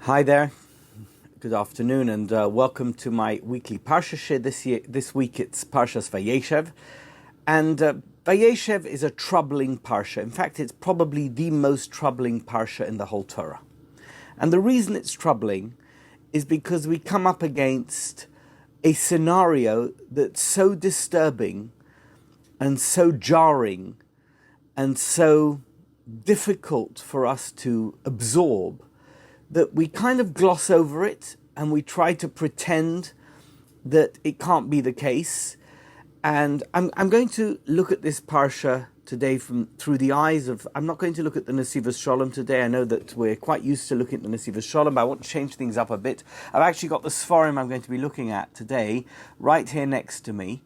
Hi there, good afternoon, and welcome to my weekly Parsha share. This week it's Parshat Vayeishev, and Vayeshev is a troubling Parsha. In fact, it's probably the most troubling Parsha in the whole Torah. And the reason it's troubling is because we come up against a scenario that's so disturbing and so jarring and so difficult for us to absorb that we kind of gloss over it and we try to pretend that it can't be the case. And I'm going to look at this Parsha today through the eyes of, I'm not going to look at the Nesivos Shalom today. I know that we're quite used to looking at the Nesivos Shalom, but I want to change things up a bit. I've actually got the Sforim I'm going to be looking at today, right here next to me.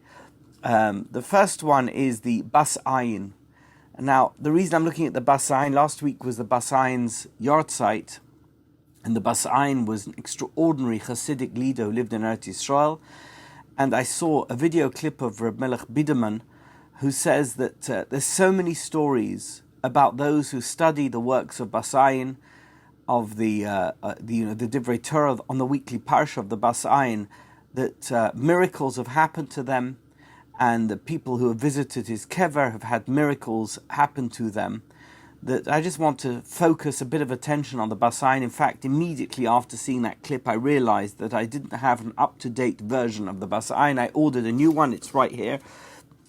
The first one is the Bas Ayin. Now, the reason I'm looking at the Bas Ayin, last week was the Bas Ayin's yard site. And the Bas Ayin was an extraordinary Hasidic leader who lived in Eretz Yisrael. And I saw a video clip of Rabbi Dunner, who says that there's so many stories about those who study the works of Bas Ayin, of the Divrei Torah on the weekly parsha of the Bas Ayin, that miracles have happened to them, and the people who have visited his kever have had miracles happen to them. That I just want to focus a bit of attention on the Bas Ayin. In fact, immediately after seeing that clip, I realized that I didn't have an up-to-date version of the Bas Ayin. I ordered a new one. It's right here.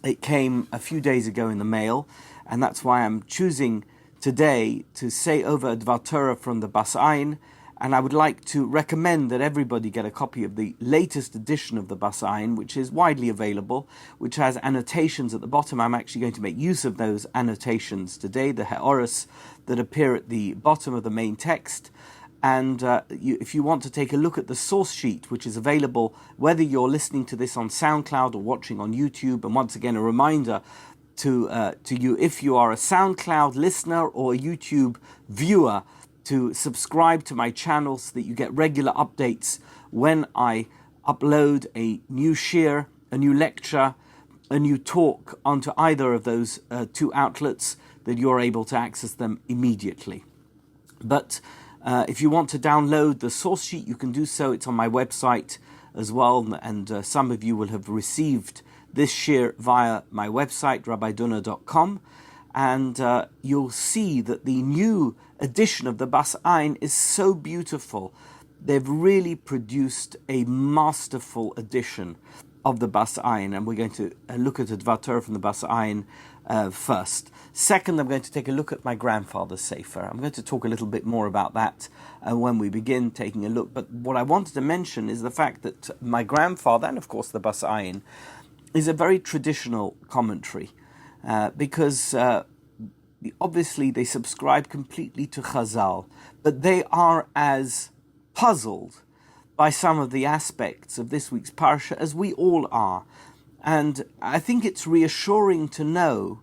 It came a few days ago in the mail, and that's why I'm choosing today to say over a Dvar Torah from the Bas Ayin. And I would like to recommend that everybody get a copy of the latest edition of the Bas Ayin, which is widely available, which has annotations at the bottom. I'm actually going to make use of those annotations today, the Heoros that appear at the bottom of the main text. And if you want to take a look at the source sheet, which is available whether you're listening to this on SoundCloud or watching on YouTube, and once again a reminder to you, if you are a SoundCloud listener or a YouTube viewer, to subscribe to my channel so that you get regular updates when I upload a new shir, a new lecture, a new talk onto either of those two outlets, that you're able to access them immediately. But if you want to download the source sheet, you can do so. It's on my website as well, and some of you will have received this shir via my website, rabbidunner.com. And you'll see that the new edition of the Bas Ayin is so beautiful. They've really produced a masterful edition of the Bas Ayin, and we're going to look at a Dvar Torah from the Bas Ayin first. Second, I'm going to take a look at my grandfather's Sefer. I'm going to talk a little bit more about that when we begin taking a look. But what I wanted to mention is the fact that my grandfather, and of course the Bas Ayin, is a very traditional commentary. Because obviously they subscribe completely to Chazal, but they are as puzzled by some of the aspects of this week's Parsha as we all are. And I think it's reassuring to know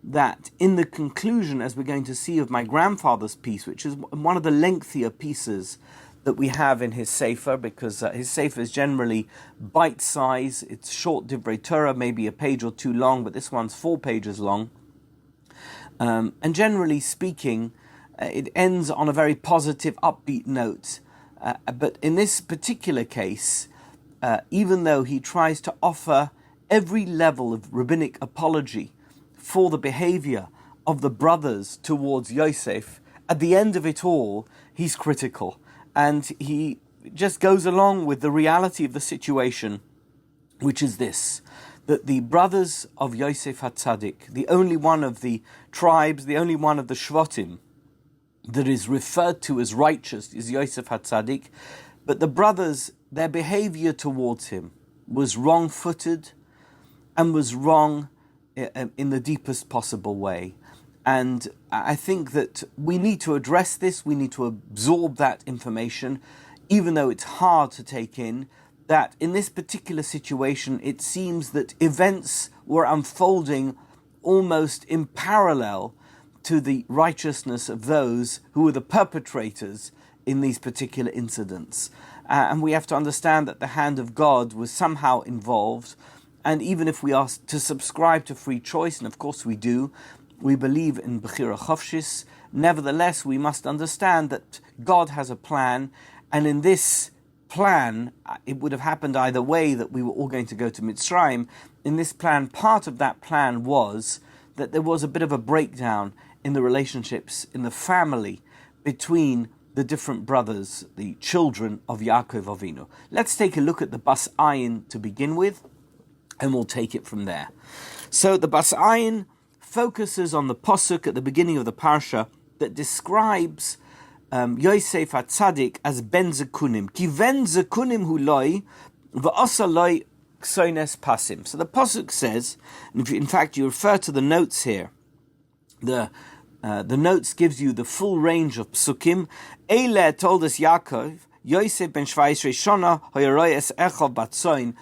that in the conclusion, as we're going to see of my grandfather's piece, which is one of the lengthier pieces that we have in his Sefer, because his Sefer is generally bite-size. It's short Divrei Torah, maybe a page or two long, but this one's 4 pages long. And generally speaking, it ends on a very positive, upbeat note. But in this particular case, even though he tries to offer every level of rabbinic apology for the behavior of the brothers towards Yosef, at the end of it all, he's critical. And he just goes along with the reality of the situation, which is this, that the brothers of Yosef HaTzadik, the only one of the tribes, the only one of the Shvatim that is referred to as righteous is Yosef HaTzadik, but the brothers, their behavior towards him was wrong-footed and was wrong in the deepest possible way. And I think that we need to address this, we need to absorb that information, even though it's hard to take in, that in this particular situation, it seems that events were unfolding almost in parallel to the righteousness of those who were the perpetrators in these particular incidents. And we have to understand that the hand of God was somehow involved. And even if we are to subscribe to free choice, and of course we do, we believe in Bechira Chavshis. Nevertheless, we must understand that God has a plan, and in this plan, it would have happened either way, that we were all going to go to Mitzrayim. In this plan, part of that plan was that there was a bit of a breakdown in the relationships in the family between the different brothers, the children of Yaakov Avinu. Let's take a look at the Bas Ayin to begin with, and we'll take it from there. So the Bas Ayin focuses on the posuk at the beginning of the parsha that describes Yosef HaTzadik as Ben Zekunim. Ki ben Zekunim hu loi, v'asa loi ksoines pasim. So the posuk says, and if in fact you refer to the notes here, the notes gives you the full range of psukim. Eile told us Yaakov, Yosef ben Shvayis Reshona, Hoyeroyes Echov Batzoin.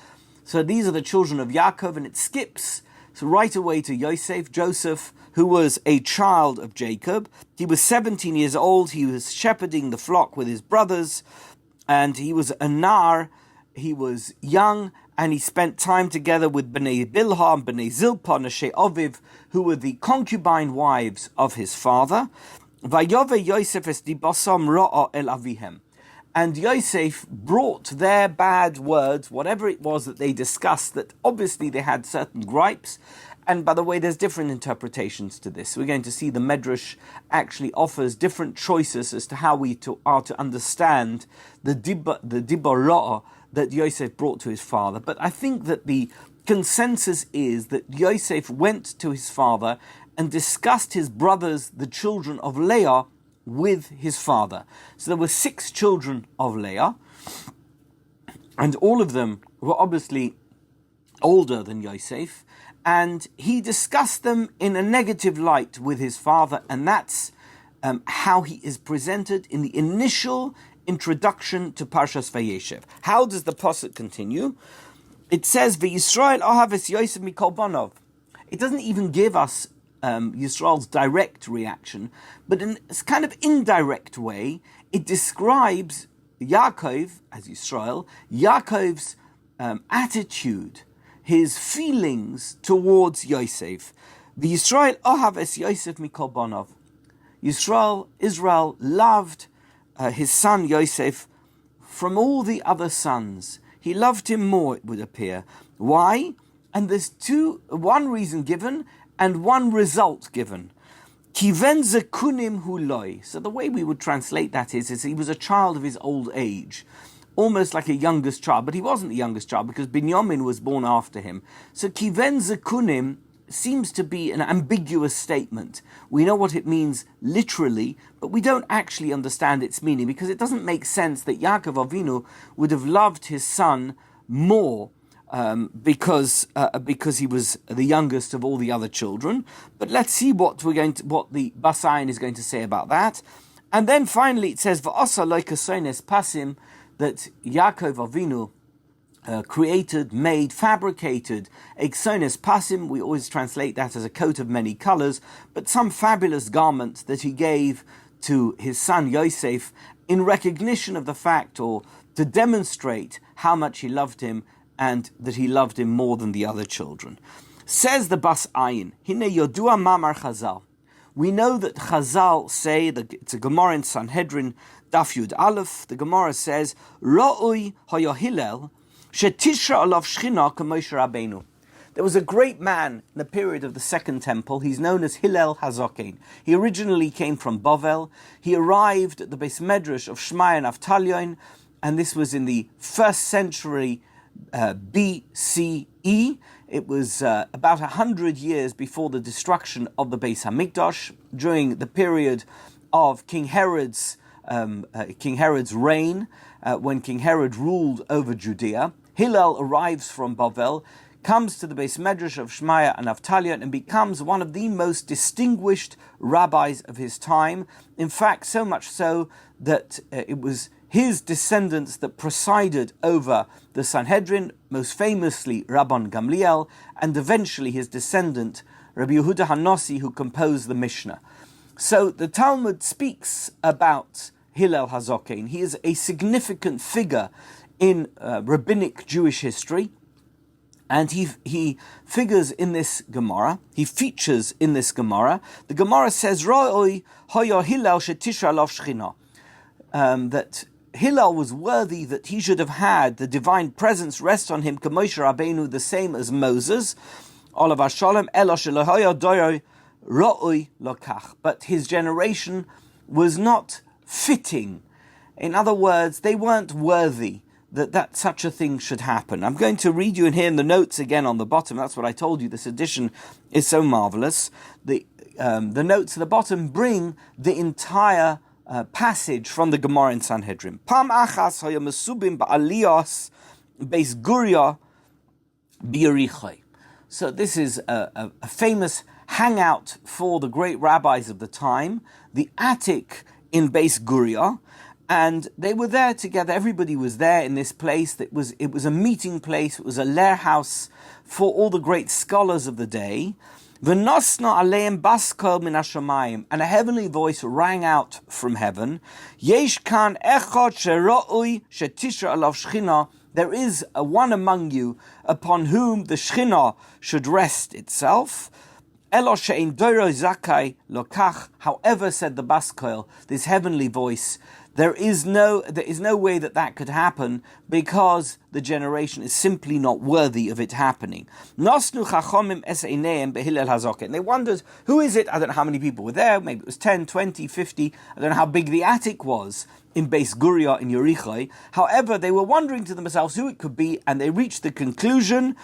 So these are the children of Yaakov, and it skips right away to Yosef, Joseph, who was a child of Jacob. He was 17 years old. He was shepherding the flock with his brothers, and he was a nar. He was young, and he spent time together with Bnei Bilhah and Bnei Zilpah, Nashei Oviv, who were the concubine wives of his father. Vayove Yosef es dibasam ra'a el avihem. And Yosef brought their bad words, whatever it was that they discussed, that obviously they had certain gripes. And by the way, there's different interpretations to this. We're going to see the Medrash actually offers different choices as to how we are to understand the dibah that Yosef brought to his father. But I think that the consensus is that Yosef went to his father and discussed his brothers, the children of Leah, with his father. So there were 6 children of Leah, and all of them were obviously older than Yosef, and he discussed them in a negative light with his father, and that's how he is presented in the initial introduction to Parshat Vayeishev. How does the pasuk continue? It says, "V'Yisrael ahaves Yosef mikol banov." It doesn't even give us Yisrael's direct reaction, but in a kind of indirect way, it describes Yaakov as Yisrael, Yaakov's attitude, his feelings towards Yosef. V'Yisrael ahaves Yosef mikol banov. Israel loved his son Yosef from all the other sons. He loved him more, it would appear. Why? And there's one reason given and one result given. Kiven zekunim hu loi. So the way we would translate that is he was a child of his old age, almost like a youngest child, but he wasn't the youngest child because Binyamin was born after him. So kiven zekunim seems to be an ambiguous statement. We know what it means literally, but we don't actually understand its meaning because it doesn't make sense that Yaakov Avinu would have loved his son more because he was the youngest of all the other children. But let's see what the Bas Ayin is going to say about that. And then finally it says V'asa lo kasoines pasim, that Yaakov Avinu created, made, fabricated a ksones pasim. We always translate that as a coat of many colors, but some fabulous garment that he gave to his son Yosef in recognition of the fact, or to demonstrate how much he loved him and that he loved him more than the other children. Says the Bas Ayin, Hine Yodua Mamar Chazal. We know that Chazal say, it's a Gemara in Sanhedrin, Daf Yud Aleph, the Gemara says, Ra'ui Hoyo Hillel, Shetisha Olav Shchina K'Moshe Rabbeinu. There was a great man in the period of the Second Temple. He's known as Hillel HaZokein. He originally came from Bavel. He arrived at the Beis Medrash of Shmai and Avtalyon, and this was in the 1st century BCE. It was about 100 years before the destruction of the Beis Hamikdash, during the period of King Herod's reign, when King Herod ruled over Judea. Hillel arrives from Bavel, comes to the Beis Medrash of Shmaya and Avtalyon, and becomes one of the most distinguished rabbis of his time. In fact, so much so that it was his descendants that presided over the Sanhedrin, most famously Rabban Gamliel, and eventually his descendant Rabbi Yehuda HaNasi, who composed the Mishnah. So the Talmud speaks about Hillel HaZokein. He is a significant figure in rabbinic Jewish history, And he figures in this Gemara, he features in this Gemara. The Gemara says, Ra'oi hoya Hillel shetisha alav shchina, that Hillel was worthy that he should have had the divine presence rest on him, Moshe Rabbeinu, the same as Moses, Olav Hashalom, Elo shelohoya doyoi ra'oi lokach. But his generation was not fitting. In other words, they weren't worthy that such a thing should happen. I'm going to read you in here in the notes again on the bottom. That's what I told you. This edition is so marvelous. The notes at the bottom bring the entire passage from the Gemara in Sanhedrin. Pam achas hoya mesubim ba'aliyos beis Guria b'Yerichai. So this is a famous hangout for the great rabbis of the time, the attic in Beis Guria, and they were there together. Everybody was there in this place. It was a meeting place. It was a lair house for all the great scholars of the day. V'nosna aleim baskol min hashamayim, and a heavenly voice rang out from heaven. Yesh kan echad shero'ui shetisha alav shchina. There is a one among you upon whom the shchina should rest itself. Elo she'ein doiro zakai lokach. However, said the baskol, this heavenly voice, there is no way that could happen, because the generation is simply not worthy of it happening. Nosnu chachomim es eineim behillel hazoket. And they wondered, who is it? I don't know how many people were there. Maybe it was 10, 20, 50. I don't know how big the attic was in Beis Guria in Yerichai. However, they were wondering to themselves who it could be, and they reached the conclusion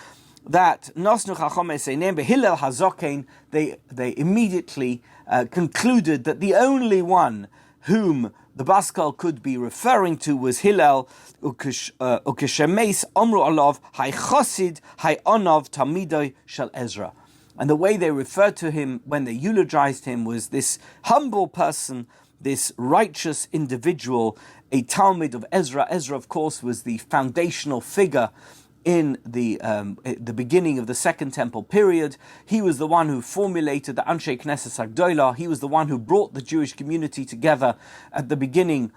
that Nosnu chachomim es eineim behillel hazoken. They immediately concluded that the only one whom the Baskal could be referring to was Hillel, ukeshemes omru alav hay chosid hay onav talmidoi shel Ezra. And the way they referred to him when they eulogized him was this humble person, this righteous individual, a Talmud of Ezra. Ezra, of course, was the foundational figure in the beginning of the Second Temple period. He was the one who formulated the Anshe Knesset Agdola. He was the one who brought the Jewish community together at the beginning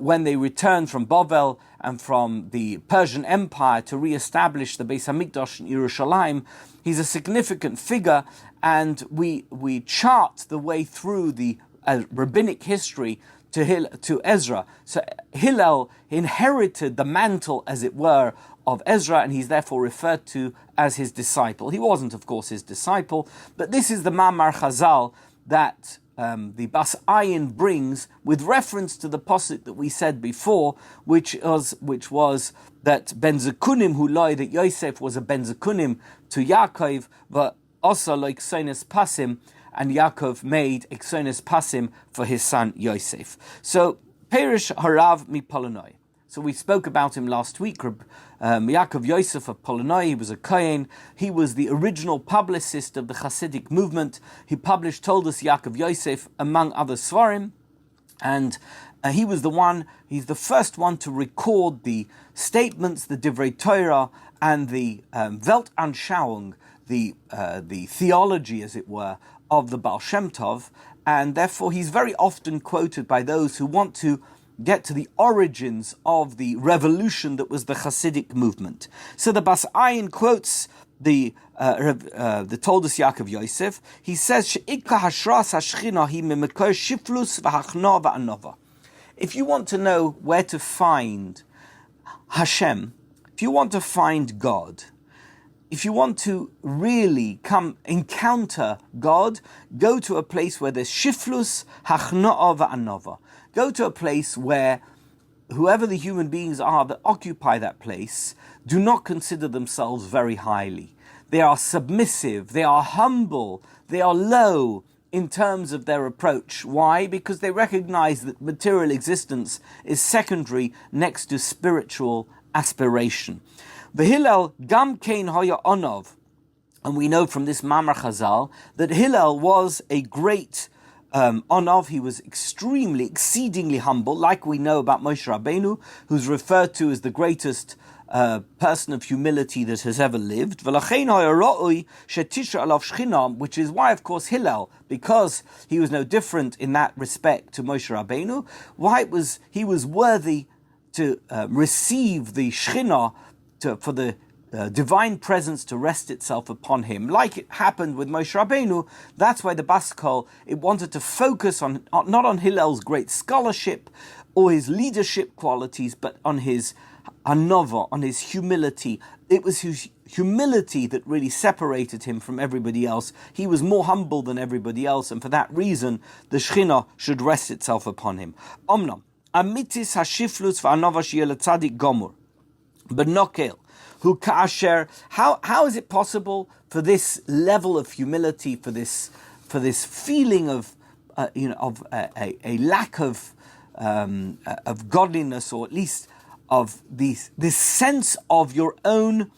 when they returned from Bavel and from the Persian Empire to re-establish the Beis Hamikdash in Yerushalayim. He's a significant figure, and we chart the way through the rabbinic history to Ezra. So Hillel inherited the mantle, as it were, of Ezra, and he's therefore referred to as his disciple. He wasn't, of course, his disciple, but this is the Mamar Chazal that the Bas Ayin brings with reference to the posuk that we said before, which was that Ben Zekunim who lied that Yosef was a Ben Zekunim to Yaakov, but also like Eksonis Pasim, and Yaakov made Eksonis Pasim for his son Yosef. So Perish Harav mi Polonoi. So we spoke about him last week. Yaakov Yosef of Polonoi, he was a Kohen. He was the original publicist of the Hasidic movement. He published Toldos Yaakov Yosef, among other Svarim. And he's the first one to record the statements, the Divrei Torah, and the Weltanschauung, the theology, as it were, of the Baal Shem Tov. And therefore he's very often quoted by those who want to get to the origins of the revolution that was the Hasidic movement. So the Bas Ayin quotes the Toldos Yaakov Yosef. He says, "She'ikka hashras hashchina hi mimekor shiflus v'hachna v'anova." If you want to know where to find Hashem, if you want to find God, if you want to really encounter God, go to a place where there's shiflus, hachna'a v'anova. Go to a place where whoever the human beings are that occupy that place do not consider themselves very highly. They are submissive, they are humble, they are low in terms of their approach. Why? Because they recognize that material existence is secondary next to spiritual aspiration. Hillel gam kein hoya onov, and we know from this Mamar Chazal that Hillel was a great Onov. He was exceedingly humble, like we know about Moshe Rabbeinu, who's referred to as the greatest person of humility that has ever lived. Which is why, of course, Hillel, because he was no different in that respect to Moshe Rabbeinu, why he was worthy to receive the Shechina for the divine presence to rest itself upon him, like it happened with Moshe Rabbeinu. That's why the Bas Kol, it wanted to focus on not on Hillel's great scholarship or his leadership qualities, but on his anova, on his humility. It was his humility that really separated him from everybody else. He was more humble than everybody else, and for that reason, the Shekhinah should rest itself upon him. Omnam, amitis hashiflus v'anova sheyeh tzaddik gomur, b'nokel, who ka'asher. How is it possible for this level of humility, for this feeling of a lack of godliness, or at least of this sense of your own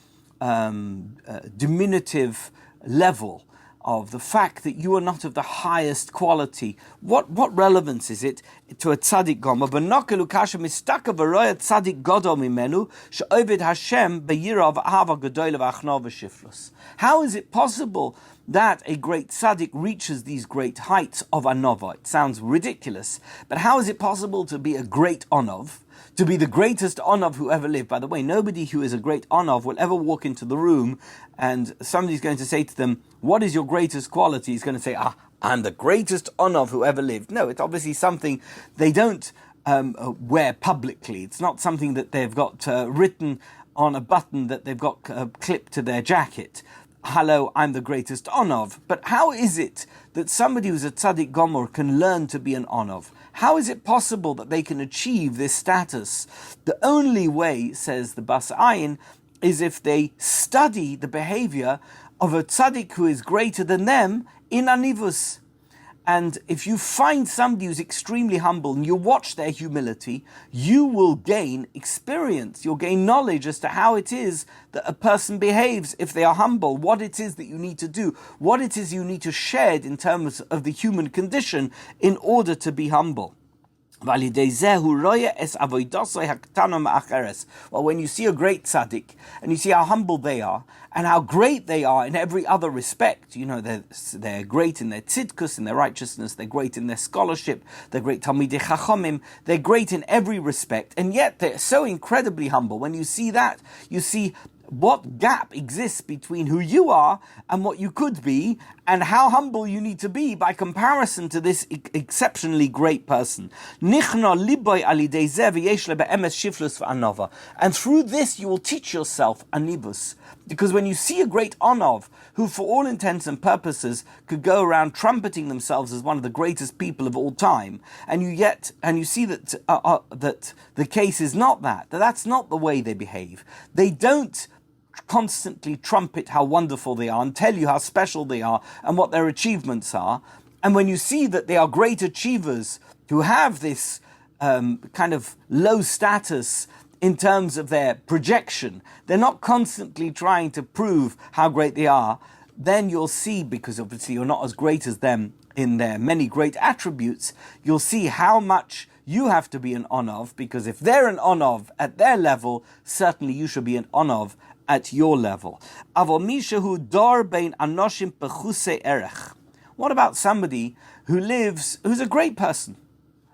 diminutive level, of the fact that you are not of the highest quality? What relevance is it to a tzaddik gomer? B'nokel ukasha mistaka v'roya tzaddik godol mimenu she'oved Hashem b'yira v'ahava gedola v'achnov v'shiflus. How is it possible that a great tzaddik reaches these great heights of anova? It sounds ridiculous, but how is it possible to be a great onov, to be the greatest onov who ever lived? By the way, nobody who is a great onov will ever walk into the room and somebody's going to say to them, what is your greatest quality? He's going to say, I'm the greatest onov who ever lived. No, it's obviously something they don't wear publicly. It's not something that they've got written on a button that they've got clipped to their jacket. Hello, I'm the greatest onov. But how is it that somebody who's a tzaddik gomer can learn to be an onov? How is it possible that they can achieve this status? The only way, says the Bas Ayin, is if they study the behavior of a tzaddik who is greater than them in anivus. And if you find somebody who's extremely humble and you watch their humility, you will gain experience, you'll gain knowledge as to how it is that a person behaves if they are humble, what it is that you need to do, what it is you need to shed in terms of the human condition in order to be humble. Well, when you see a great tzaddik and you see how humble they are and how great they are in every other respect, they're great in their tzidkus, in their righteousness, they're great in their scholarship, they're great talmidei chachomim, they're great in every respect, and yet they're so incredibly humble. When you see that, you see what gap exists between who you are and what you could be, and how humble you need to be by comparison to this exceptionally great person. And through this you will teach yourself anibus. Because when you see a great onov, who for all intents and purposes could go around trumpeting themselves as one of the greatest people of all time, and you see that that the case is not that's not the way they behave. They don't constantly trumpet how wonderful they are and tell you how special they are and what their achievements are. And when you see that they are great achievers who have this kind of low status in terms of their projection, they're not constantly trying to prove how great they are, then you'll see, because obviously you're not as great as them in their many great attributes, you'll see how much you have to be an onov, because if they're an onov at their level, certainly you should be an onov at your level. What about somebody who's a great person,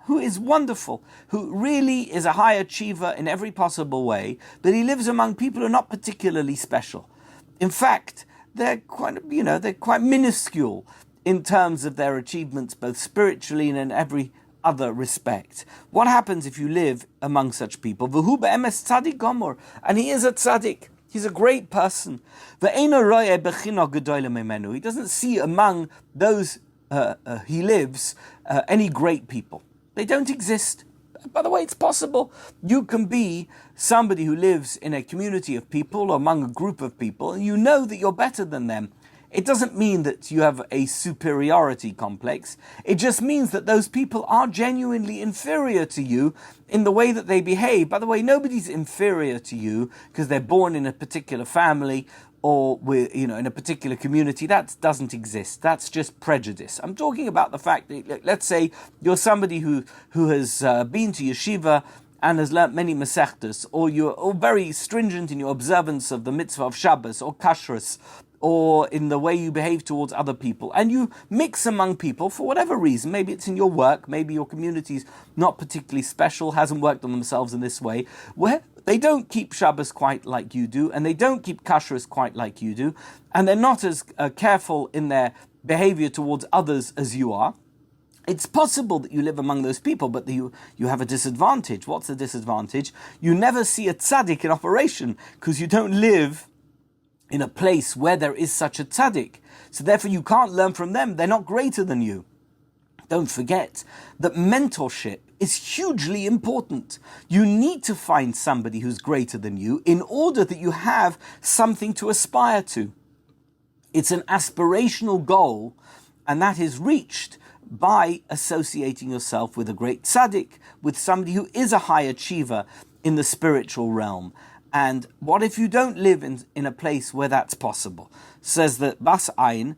who is wonderful, who really is a high achiever in every possible way, but he lives among people who are not particularly special? In fact, they're quite minuscule in terms of their achievements, both spiritually and in every other respect. What happens if you live among such people? V'hu be'emes tzaddik gomer, and he is a tzaddik. He's a great person. He doesn't see among those he lives any great people. They don't exist. By the way, it's possible. You can be somebody who lives in a community of people or among a group of people, and you know that you're better than them. It doesn't mean that you have a superiority complex. It just means that those people are genuinely inferior to you in the way that they behave. By the way, nobody's inferior to you because they're born in a particular family or in a particular community. That doesn't exist. That's just prejudice. I'm talking about the fact that, let's say, you're somebody who has been to yeshiva and has learnt many mesechtas, or you're very stringent in your observance of the mitzvah of Shabbos or kashrus, or in the way you behave towards other people, and you mix among people for whatever reason. Maybe it's in your work, maybe your community's not particularly special, hasn't worked on themselves in this way, where they don't keep Shabbos quite like you do, and they don't keep kashrus quite like you do, and they're not as careful in their behavior towards others as you are. It's possible that you live among those people, but you have a disadvantage. What's the disadvantage? You never see a tzaddik in operation, because you don't live in a place where there is such a tzaddik. So therefore you can't learn from them. They're not greater than you. Don't forget that mentorship is hugely important. You need to find somebody who's greater than you in order that you have something to aspire to. It's an aspirational goal, and that is reached by associating yourself with a great tzaddik, with somebody who is a high achiever in the spiritual realm. And what if you don't live in a place where that's possible? Says the Bas Ayin,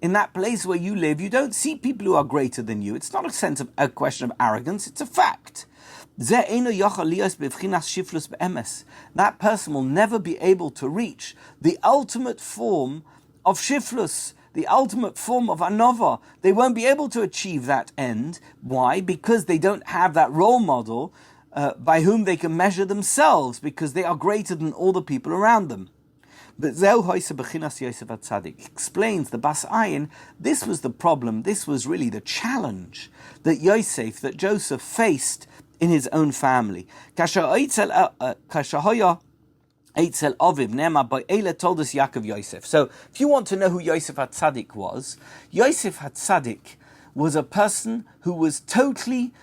in that place where you live, you don't see people who are greater than you. It's not a question of arrogance, it's a fact. That person will never be able to reach the ultimate form of shiflus, the ultimate form of anova. They won't be able to achieve that end. Why? Because they don't have that role model by whom they can measure themselves, because they are greater than all the people around them. But Zeu Hoise Bechinas Yosef Atzadik explains the Bas Ayin, this was the problem, this was really the challenge that Joseph faced in his own family. Kasha Hoya Eitzel Oviv Nema by Eila told us Yaakov Yosef. So if you want to know who Yosef Atzadik was, Yosef Atzadik was a person who was totally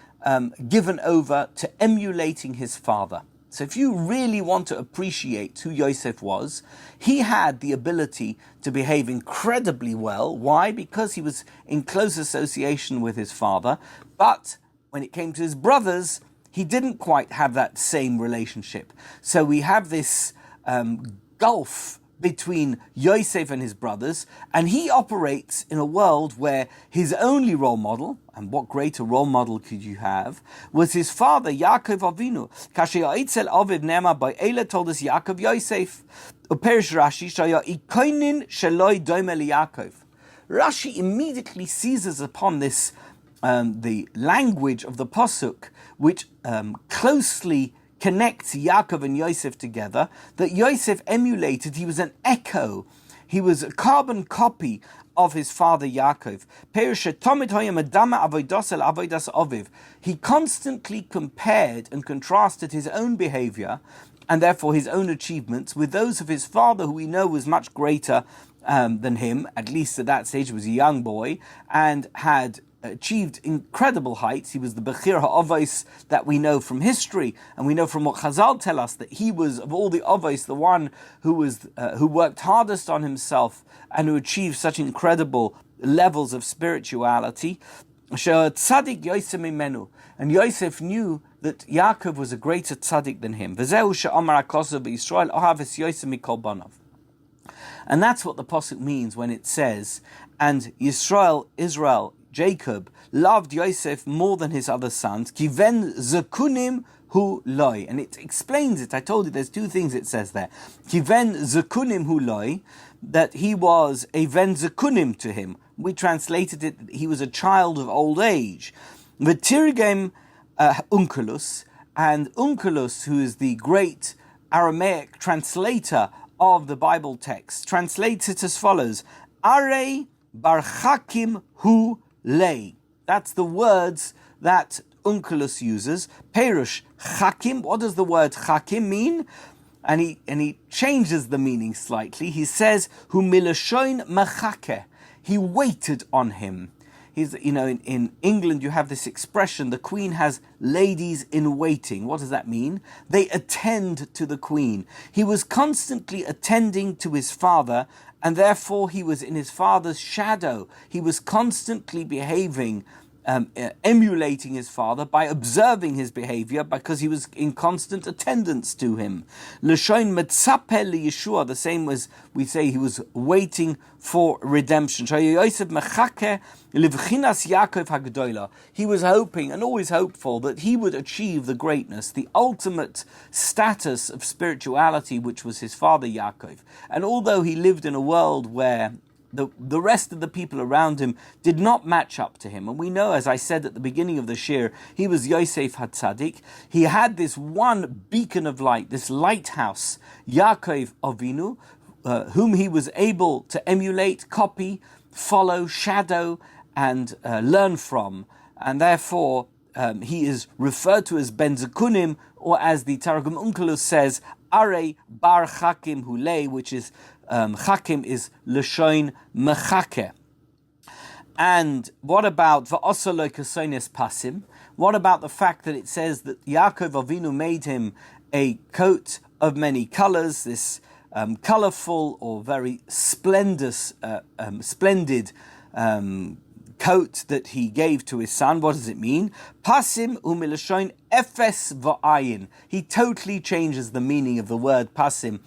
given over to emulating his father. So if you really want to appreciate who Yosef was, he had the ability to behave incredibly well. Why? Because he was in close association with his father. But when it came to his brothers, he didn't quite have that same relationship. So we have this gulf between Yosef and his brothers, and he operates in a world where his only role model, and what greater role model could you have, was his father, Yaakov Avinu. Kasher Eitzel Aviv Nema by Eila told us Yaakov Yosef. Uperish Rashi Shaya Ikoinin Sheloi Doime Yaakov. Rashi immediately seizes upon this, the language of the Pasuk, which closely connects Yaakov and Yosef together, that Yosef emulated. He was an echo. He was a carbon copy of his father Yaakov. He constantly compared and contrasted his own behavior, and therefore his own achievements, with those of his father, who we know was much greater than him, at least at that stage was a young boy, and had achieved incredible heights. He was the Bechir HaOvos that we know from history, and we know from what Chazal tell us that he was, of all the Ovos, the one who worked hardest on himself and who achieved such incredible levels of spirituality. And Yosef knew that Yaakov was a greater tzaddik than him. And that's what the pasuk means when it says, and Israel, Jacob, loved Yosef more than his other sons. Kiven zekunim hu loy. And it explains it. I told you there's two things it says there. Kiven zekunim hu loy, that he was a ven zekunim to him. We translated it, he was a child of old age. V'tirgem Unkelus, and Unkelus, who is the great Aramaic translator of the Bible text, translates it as follows: Are barchakim hu lei. That's the words that Unkelus uses. Perush chakim. What does the word chakim mean? And he changes the meaning slightly. He says, hu milashoin machake. He waited on him. In England you have this expression, the Queen has ladies in waiting. What does that mean? They attend to the Queen. He was constantly attending to his father, and therefore he was in his father's shadow. He was constantly behaving emulating his father by observing his behavior, because he was in constant attendance to him. L'shoin metzapeh liyeshua, the same as we say he was waiting for redemption. Yosef mechakeh livchinas Yaakov hagdola. He was hoping and always hopeful that he would achieve the greatness, the ultimate status of spirituality, which was his father Yaakov. And although he lived in a world where the rest of the people around him did not match up to him. And we know, as I said at the beginning of the shir, he was Yosef HaTzadik. He had this one beacon of light, this lighthouse, Yaakov Avinu, whom he was able to emulate, copy, follow, shadow, and learn from. And therefore, he is referred to as Ben Zekunim, or as the Targum Onkelos says, Are Bar Chakim Hulei, which is Chakim is L'shoin Mechake. And what about V'osolo Kasoines Pasim? What about the fact that it says that Yaakov Avinu made him a coat of many colors, this colorful or very splendid coat that he gave to his son? What does it mean? Pasim u'milashoin efes v'ayin. He totally changes the meaning of the word pasim.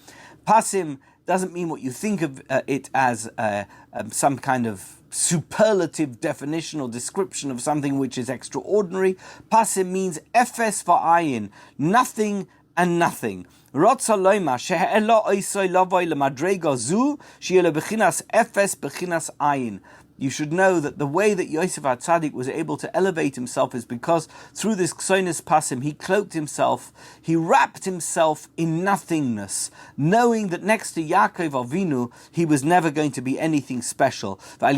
Pasim doesn't mean what you think of it as some kind of superlative definition or description of something which is extraordinary. Pasim means efes v'ayin, nothing and nothing. Rotza loima she'elo oisoi lavoi lemadrega zu she'elo bechinas efes bechinas ayin. You should know that the way that Yosef HaTzadik was able to elevate himself is because through this Ksonis Pasim, he cloaked himself, he wrapped himself in nothingness, knowing that next to Yaakov Avinu, he was never going to be anything special. And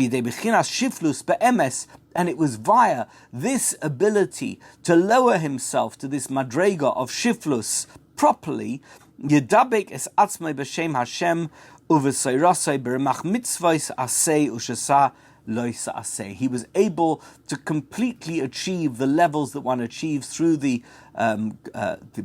it was via this ability to lower himself to this madrega of shiflus properly, Yedabek es atzmai b'shem Hashem uvesoirasai b'remach mitzvahs asei ushasa loisa aseh. He was able to completely achieve the levels that one achieves through the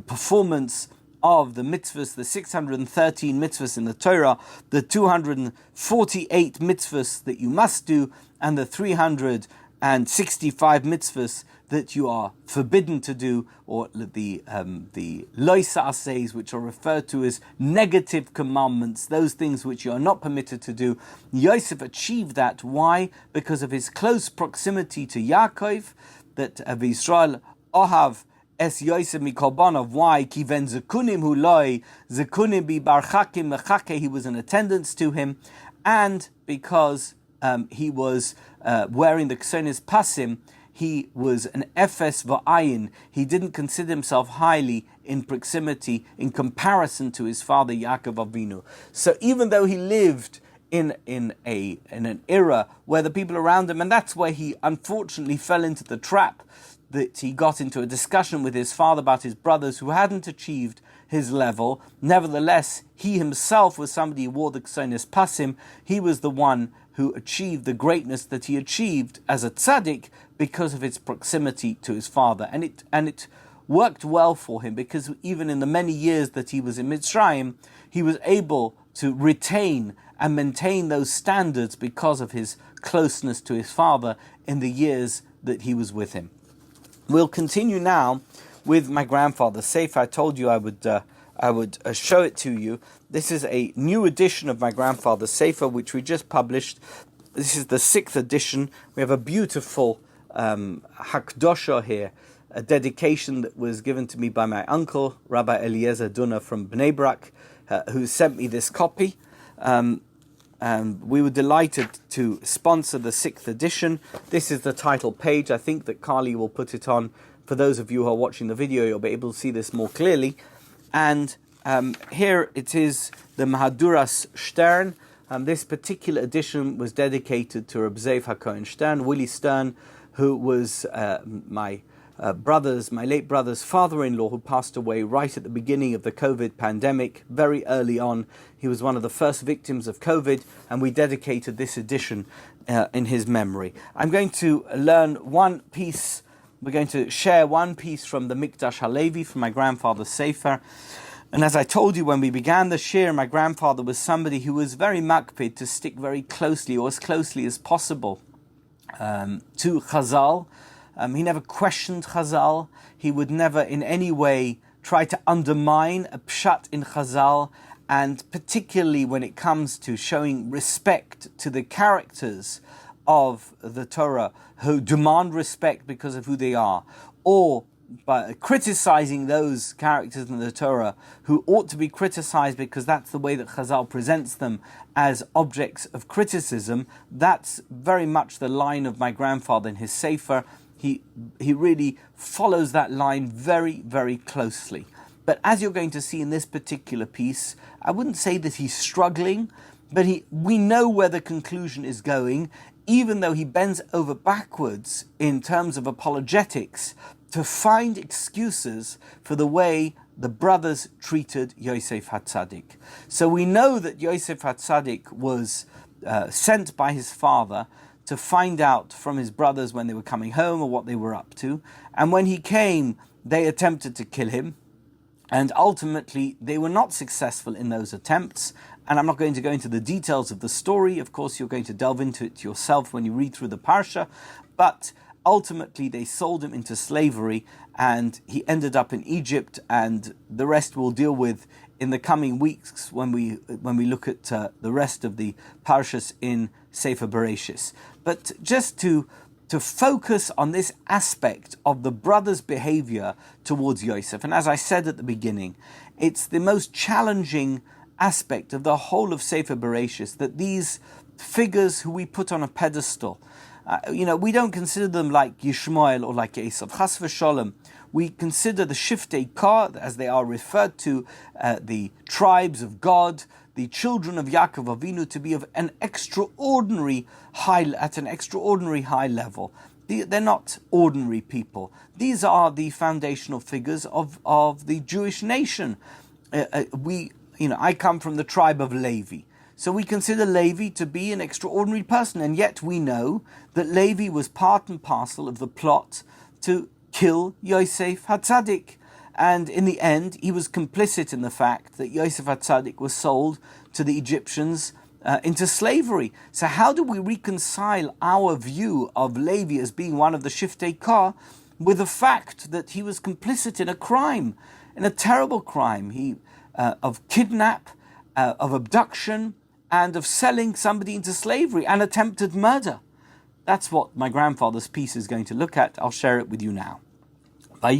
performance of the mitzvahs, the 613 mitzvahs in the Torah, the 248 mitzvahs that you must do, and the 365 mitzvahs that you are forbidden to do, or the loisa aseis, which are referred to as negative commandments, those things which you are not permitted to do. Yosef achieved that. Why? Because of his close proximity to Yaakov, that of Israel, Ohav es Yosef mikolbanov. Why? Kiven zekunim hu loi, zekunim bi barchakim mechake, he was in attendance to him, and because he was wearing the Ksonis Pasim, he was an efes v'ayin. He didn't consider himself highly in proximity in comparison to his father Yaakov Avinu. So even though he lived in an era where the people around him, and that's where he unfortunately fell into the trap, that he got into a discussion with his father about his brothers who hadn't achieved his level. Nevertheless, he himself was somebody who wore the Ksonis Pasim. He was the one who achieved the greatness that he achieved as a tzaddik because of its proximity to his father. And it worked well for him, because even in the many years that he was in Mitzrayim, he was able to retain and maintain those standards because of his closeness to his father in the years that he was with him. We'll continue now with my grandfather's sefer. I told you I would show it to you. This is a new edition of my grandfather's sefer, which we just published. This is the 6th edition. We have a beautiful hakdosha here, a dedication that was given to me by my uncle, Rabbi Eliezer Dunner from Bnei Brak, who sent me this copy. And we were delighted to sponsor the 6th edition. This is the title page. I think that Carly will put it on. For those of you who are watching the video, you'll be able to see this more clearly. And here it is, the Mahaduras Stern. This particular edition was dedicated to Reb Zev HaKohen Stern, Willie Stern, who was my late brother's father-in-law, who passed away right at the beginning of the COVID pandemic, very early on. He was one of the first victims of COVID, and we dedicated this edition in his memory. I'm going to learn one piece. We're going to share one piece from the Mikdash Halevi, from my grandfather's sefer. And as I told you when we began the shir, my grandfather was somebody who was very makpid to stick very closely, or as closely as possible, to Chazal, He never questioned Chazal. He would never in any way try to undermine a pshat in Chazal, and particularly when it comes to showing respect to the characters of the Torah who demand respect because of who they are, or by criticizing those characters in the Torah who ought to be criticized because that's the way that Chazal presents them as objects of criticism. That's very much the line of my grandfather in his Sefer. He really follows that line very, very closely. But as you're going to see in this particular piece, I wouldn't say that he's struggling, but we know where the conclusion is going, even though he bends over backwards in terms of apologetics to find excuses for the way the brothers treated Yosef HaTzadik. So we know that Yosef HaTzadik was sent by his father to find out from his brothers when they were coming home or what they were up to. And when he came, they attempted to kill him. And ultimately, they were not successful in those attempts. And I'm not going to go into the details of the story. Of course, you're going to delve into it yourself when you read through the Parsha. But ultimately, they sold him into slavery, and he ended up in Egypt. And the rest we'll deal with in the coming weeks when we look at the rest of the Parshas in Sefer Bereshis. But just to focus on this aspect of the brothers' behavior towards Yosef. And as I said at the beginning, it's the most challenging aspect of the whole of Sefer Bereshis, that these figures who we put on a pedestal, we don't consider them like Yishmael or like Esav. Chas v'sholem. We consider the Shiftei Kar, as they are referred to, the tribes of God, the children of Yaakov Avinu, to be of an extraordinary high level. They're not ordinary people. These are the foundational figures of the Jewish nation. I come from the tribe of Levi. So we consider Levi to be an extraordinary person, and yet we know that Levi was part and parcel of the plot to kill Yosef HaTzadik. And in the end, he was complicit in the fact that Yosef HaTzadik was sold to the Egyptians into slavery. So how do we reconcile our view of Levi as being one of the Shiftei Kar with the fact that he was complicit in a crime, in a terrible crime, of kidnap, of abduction, and of selling somebody into slavery and attempted murder? That's what my grandfather's piece is going to look at. I'll share it with you now. So the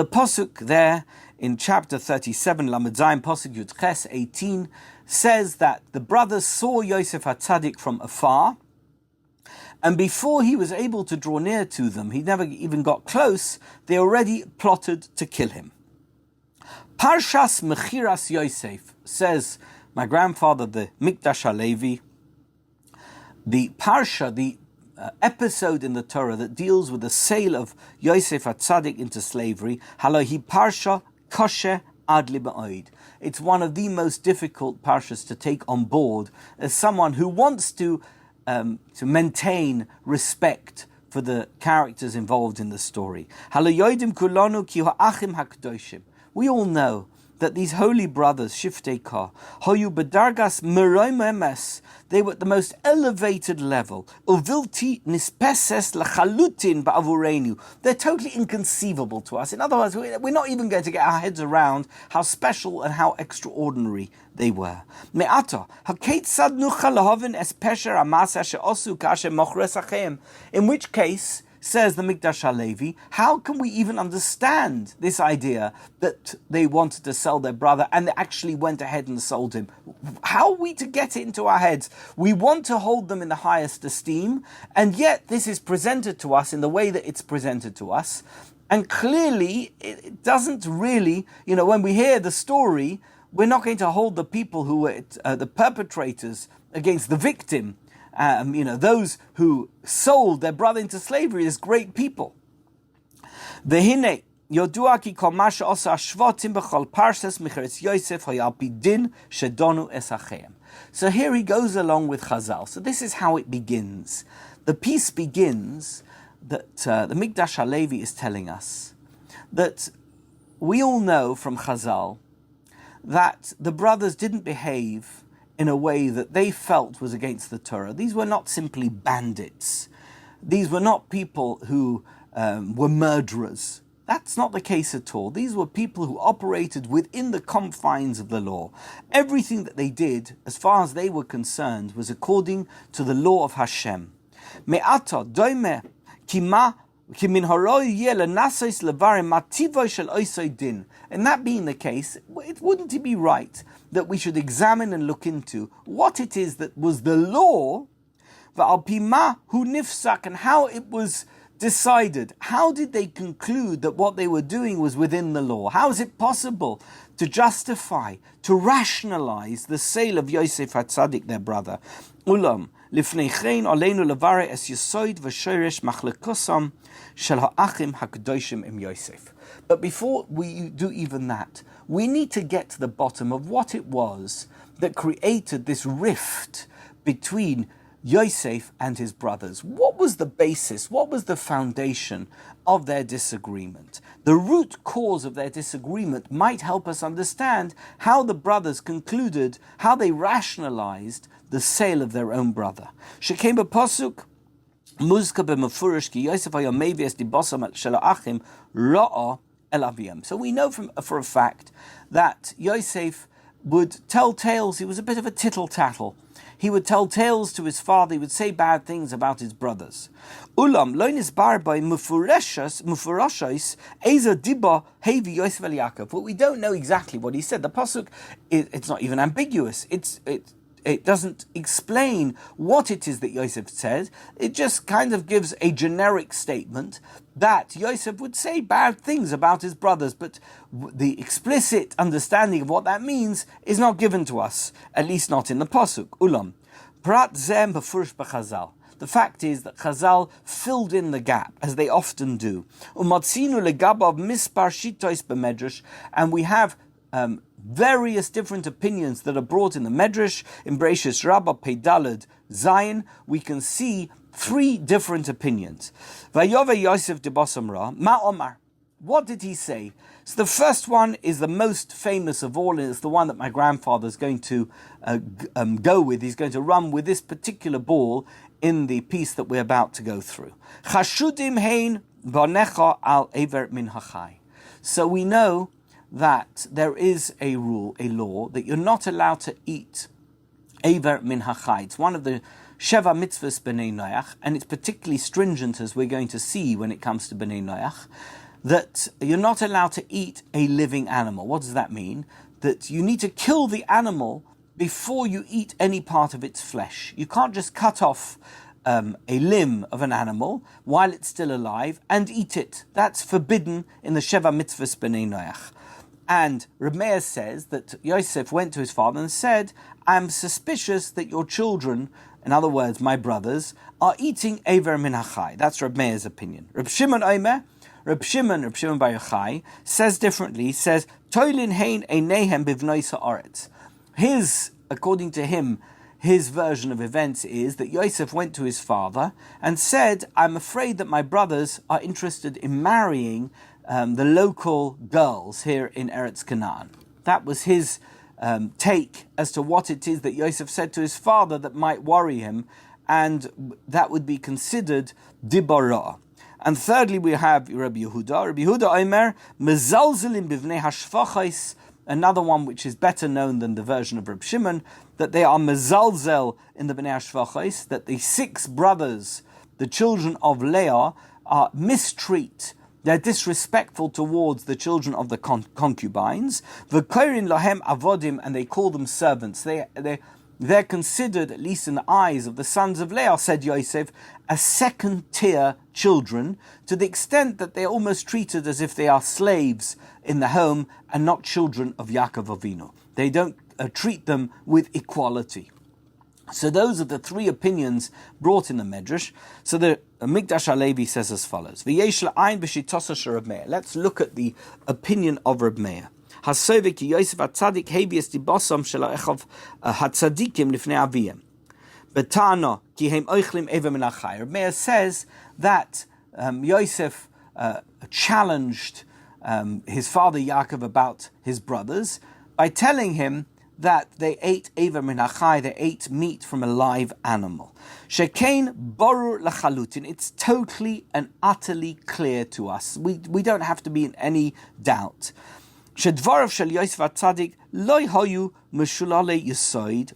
Pasuk there in chapter 37, Lamed Zayin, Pasuk Yud Ches 18, says that the brothers saw Yosef HaTzadik from afar, and before he was able to draw near to them, he never even got close, they already plotted to kill him. Parshas Mechiras Yosef, says my grandfather, the Mikdash Halevi, the Parsha, the episode in the Torah that deals with the sale of Yosef HaTzadik into slavery, Halohi Parsha Koshe Ad Liba'oid. It's one of the most difficult Parshas to take on board as someone who wants to maintain respect for the characters involved in the story. Haloyoidim kulanu ki ha'achim hakdoshim. We all know that these holy brothers, Shiftei Kar, hoyu bedargas meroi memes, they were at the most elevated level. Uvilti nispeses lachalutin ba'avurenu. They're totally inconceivable to us. In other words, we're not even going to get our heads around how special and how extraordinary they were. Me'ata, hakeitzad nucha lahavin es pesher amasa she'osu kashem mochres achem. In which case, says the Mikdash Halevi, how can we even understand this idea that they wanted to sell their brother and they actually went ahead and sold him? How are we to get it into our heads? We want to hold them in the highest esteem, and yet this is presented to us in the way that it's presented to us. And clearly, it doesn't really, when we hear the story, we're not going to hold the people who were the perpetrators against the victim. Those who sold their brother into slavery as great people. V'hine yodua ki kol ma she'osa hashvatim b'chol parshas Mechiras Yosef hayal pi din shedonu es acheim. So here he goes along with Chazal. So this is how it begins. The piece begins that the Mikdash Halevi is telling us that we all know from Chazal that the brothers didn't behave in a way that they felt was against the Torah. These were not simply bandits. These were not people who were murderers. That's not the case at all. These were people who operated within the confines of the law. Everything that they did, as far as they were concerned, was according to the law of Hashem. Me'ata doime kima kimin haroi yele nasais levarim mativoy shel oisoi din. And that being the case, wouldn't it be right that we should examine and look into what it is that was the law, va'al pima hu nifsak, and how it was decided? How did they conclude that what they were doing was within the law? How is it possible to justify, to rationalize the sale of Yosef HaTzadik, their brother? Ulam, lifneichein aleinu levare es yesoid v'shoresh machlekosam shel ha'achim hakadoshim im Yosef. But before we do even that, we need to get to the bottom of what it was that created this rift between Yosef and his brothers. What was the basis? What was the foundation of their disagreement? The root cause of their disagreement might help us understand how the brothers concluded, how they rationalized the sale of their own brother. Shekhem b'pasuk muzka b'mefurish ki Yosef hayamevi es dibosam shel ha'achim ra'a el aviyam. So we know for a fact that Yosef would tell tales. He was a bit of a tittle-tattle. He would tell tales to his father. He would say bad things about his brothers. Ulam lo nisbar by mufurashos eza diba hevi Yosef el Yaakov. But we don't know exactly what he said. The pasuk, it's not even ambiguous. It doesn't explain what it is that Yosef said. It just kind of gives a generic statement that Yosef would say bad things about his brothers, but the explicit understanding of what that means is not given to us, at least not in the pasuk. Ulam prat zem b'furish b'chazal. The fact is that Chazal filled in the gap, as they often do. Umatzinu legabav mispar shitois b'medrash, and we have various different opinions that are brought in the Medrash. In Bereishis Rabbah Peidalad Zayin, we can see 3 different opinions. Vayove Yosef de Bosamra, Ma Omar. What did he say? So the first one is the most famous of all, and it's the one that my grandfather is going to go with. He's going to run with this particular ball in the piece that we're about to go through. Chashudim hein banecha al ever min hachai. So we know that there is a rule, a law, that you're not allowed to eat Eiver min hachai. It's one of the Sheva mitzvahs b'nei Noach, and it's particularly stringent, as we're going to see when it comes to b'nei Noach, that you're not allowed to eat a living animal. What does that mean? That you need to kill the animal before you eat any part of its flesh. You can't just cut off a limb of an animal while it's still alive and eat it. That's forbidden in the Sheva mitzvahs b'nei Noach. And Reb Meir says that Yosef went to his father and said, I'm suspicious that your children, in other words, my brothers, are eating Eiver min hachai. That's Reb Meir's opinion. Reb Shimon Omer, Reb Shimon Bar Yochai, says differently. He says, Toilin hein einehem bivnois haaretz. According to him, his version of events is that Yosef went to his father and said, I'm afraid that my brothers are interested in marrying the local girls here in Eretz Canaan. That was his take as to what it is that Yosef said to his father that might worry him, and that would be considered dibara. And thirdly, we have Rabbi Yehuda. Rabbi Yehuda Omer, mezalzelim bivnei hashvachais, another one which is better known than the version of Reb Shimon, that they are mezalzel in the bnei hashvachais, that the 6 brothers, the children of Leah, mistreat. They're disrespectful towards the children of the concubines. V'korin lahem avodim, and they call them servants. They're considered, at least in the eyes of the sons of Leah, said Yosef, as second-tier children, to the extent that they're almost treated as if they are slaves in the home and not children of Yaakov Avinu. They don't treat them with equality. So those are the 3 opinions brought in the Medrash. So the Mikdash Halevi says as follows: Vayeshev Ayin b'shitosa shel Reb Meir. Let's look at the opinion of Reb Meir. Hasovek ki Yosef HaTzadik hevies dibosam shel echav hatzadikim lifnei aviyim. Betana ki hem oichlim eiver min hachai. Reb Meir says that Yosef challenged his father Yaakov about his brothers by telling him that they ate Eiver min hachai, they ate meat from a live animal. Shekain borur lachalutin. It's totally and utterly clear to us. We don't have to be in any doubt. Shedvarav shel Yosef Tzadik loy hayu meshulale yisoid.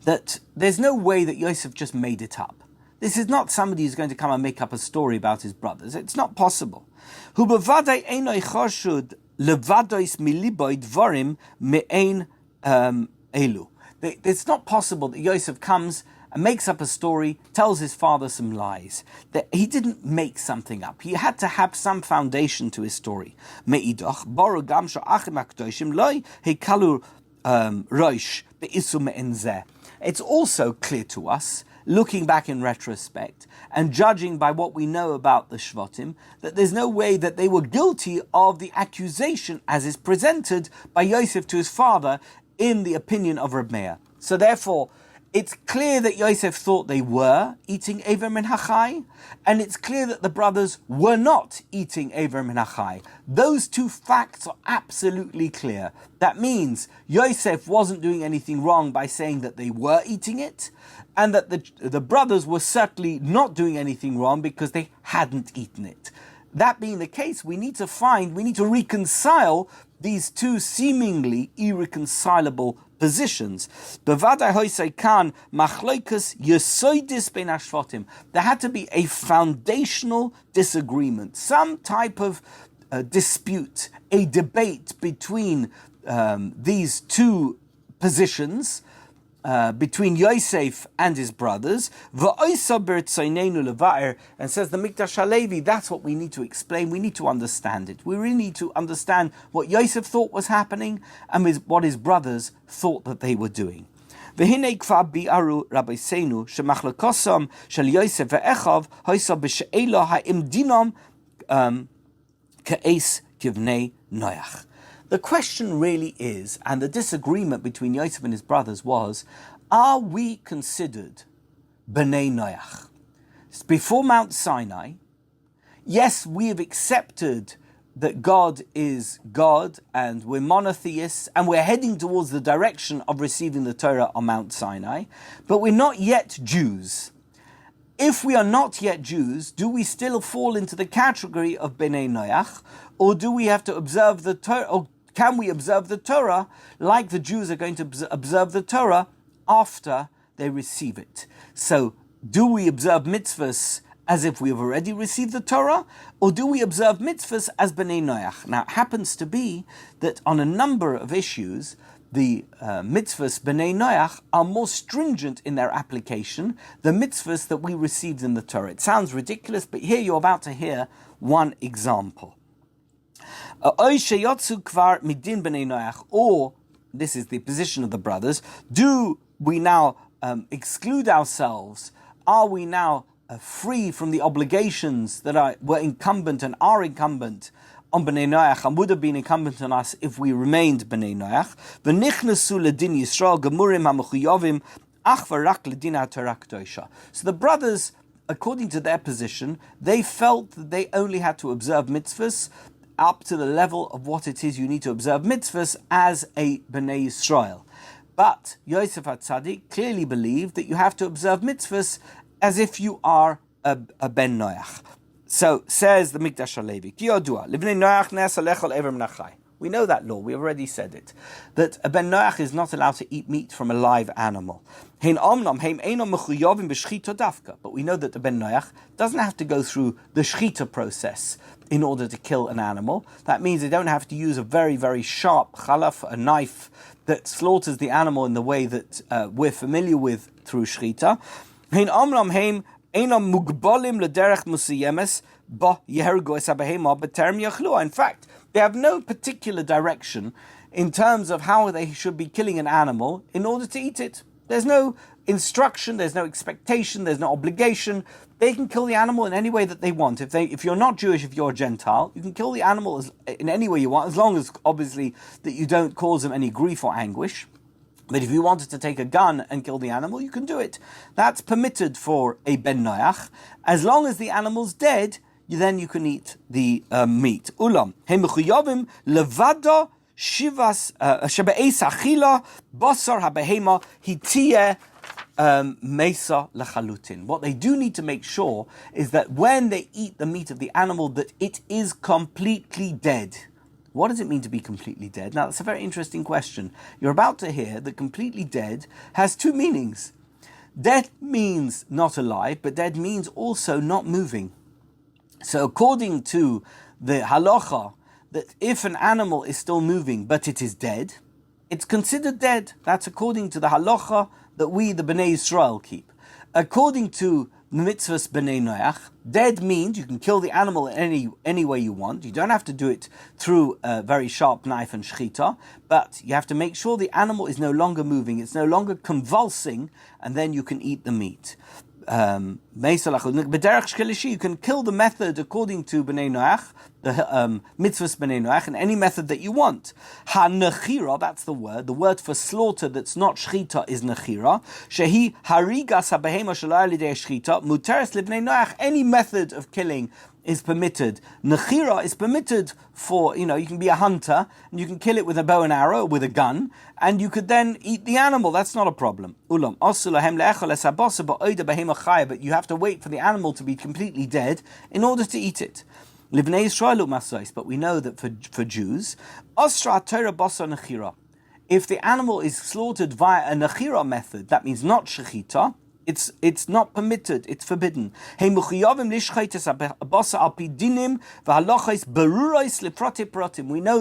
That there's no way that Yosef just made it up. This is not somebody who's going to come and make up a story about his brothers. It's not possible. Hu bevadai einoi chashud levadois miliboid dvarim me'ein elu. It's not possible that Yosef comes and makes up a story, tells his father some lies. That he didn't make something up. He had to have some foundation to his story. Me'idoch boru gam sha'achim hakdoshim loy hekalu roish be'isu me'enzeh. It's also clear to us, looking back in retrospect and judging by what we know about the Shvatim, that there's no way that they were guilty of the accusation as is presented by Yosef to his father in the opinion of Reb Meir. So therefore, it's clear that Yosef thought they were eating Eiver min hachai, and it's clear that the brothers were not eating Eiver min hachai. Those two facts are absolutely clear. That means Yosef wasn't doing anything wrong by saying that they were eating it, and that the brothers were certainly not doing anything wrong because they hadn't eaten it. That being the case, we need to reconcile these two seemingly irreconcilable positions. There had to be a foundational disagreement, some type of dispute, a debate between these two positions, between Yosef and his brothers, and says the Mikdash Halevi, that's what we need to explain, we need to understand it. We really need to understand what Yosef thought was happening and what his brothers thought that they were doing. והנה כבר ביארו רבותינו שמחלוקתם של יוסף ואחיו הייתה בשאלה האם דינם כעץ כבני נוח. The question really is, and the disagreement between Yosef and his brothers was, are we considered Bnei Noach? Before Mount Sinai, yes, we have accepted that God is God and we're monotheists and we're heading towards the direction of receiving the Torah on Mount Sinai, but we're not yet Jews. If we are not yet Jews, do we still fall into the category of Bnei Noach, or do we have to observe the Torah, or can we observe the Torah like the Jews are going to observe the Torah after they receive it? So, do we observe mitzvahs as if we have already received the Torah, or do we observe mitzvahs as Bnei Noach? Now, it happens to be that on a number of issues, the mitzvahs Bnei Noach are more stringent in their application than mitzvahs that we received in the Torah. It sounds ridiculous, but here you're about to hear one example. Or, this is the position of the brothers, do we now exclude ourselves? Are we now free from the obligations that were incumbent and are incumbent on Bnei Noach and would have been incumbent on us if we remained Bnei Noach? So the brothers, according to their position, they felt that they only had to observe mitzvahs up to the level of what it is you need to observe mitzvahs as a Bnei Yisrael. But Yosef HaTzadik clearly believed that you have to observe mitzvahs as if you are a Ben Noach. So, says the Mikdash Halevi, we know that law, we already said it, that a Ben Noach is not allowed to eat meat from a live animal. But we know that the Ben Noach doesn't have to go through the shchita process in order to kill an animal. That means they don't have to use a very, very sharp chalaf, a knife that slaughters the animal in the way that we're familiar with through shchita. In fact, they have no particular direction in terms of how they should be killing an animal in order to eat it. There's no instruction, there's no expectation, there's no obligation. They can kill the animal in any way that they want. If you're not Jewish, if you're a Gentile, you can kill the animal in any way you want, as long as, obviously, that you don't cause them any grief or anguish. But if you wanted to take a gun and kill the animal, you can do it. That's permitted for a Ben Noach. As long as the animal's dead, then you can eat the meat. Ulam. shivas shebe'es achila basar habehema hitiyeh mesa lachalutin. What they do need to make sure is that when they eat the meat of the animal, that it is completely dead. What does it mean to be completely dead? Now, that's a very interesting question. You're about to hear that completely dead has two meanings. Dead means not alive, but dead means also not moving. So according to the halacha, that if an animal is still moving but it is dead, it's considered dead. That's according to the halacha that we, the Bnei Yisrael, keep. According to the mitzvahs Bnei Noach, dead means you can kill the animal any way you want. You don't have to do it through a very sharp knife and shechita, but you have to make sure the animal is no longer moving, it's no longer convulsing, and then you can eat the meat. You can kill the method according to Bnei Noach, the mitzvahs Bnei Noach, in any method that you want. Ha-nechira, that's the word for slaughter that's not shchita is nechira. Shehi harigas ha-behema shelo alidei shchita, muteres libnei Noach, any method of killing is permitted. Nechira is permitted for, you can be a hunter, and you can kill it with a bow and arrow, with a gun, and you could then eat the animal. That's not a problem. But you have to wait for the animal to be completely dead in order to eat it. But we know that for Jews, if the animal is slaughtered via a nechira method, that means not shechita, it's not permitted, it's forbidden. We know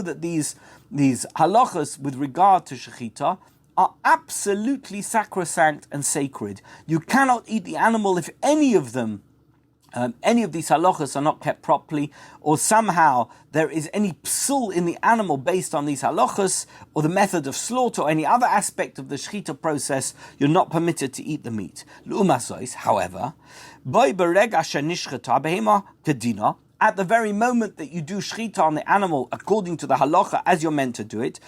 that these halachas with regard to shechita are absolutely sacrosanct and sacred. You cannot eat the animal if any of these halachas are not kept properly, or somehow there is any psul in the animal based on these halachas, or the method of slaughter, or any other aspect of the shechita process, you're not permitted to eat the meat. However, at the very moment that you do shechita on the animal according to the halacha as you're meant to do it,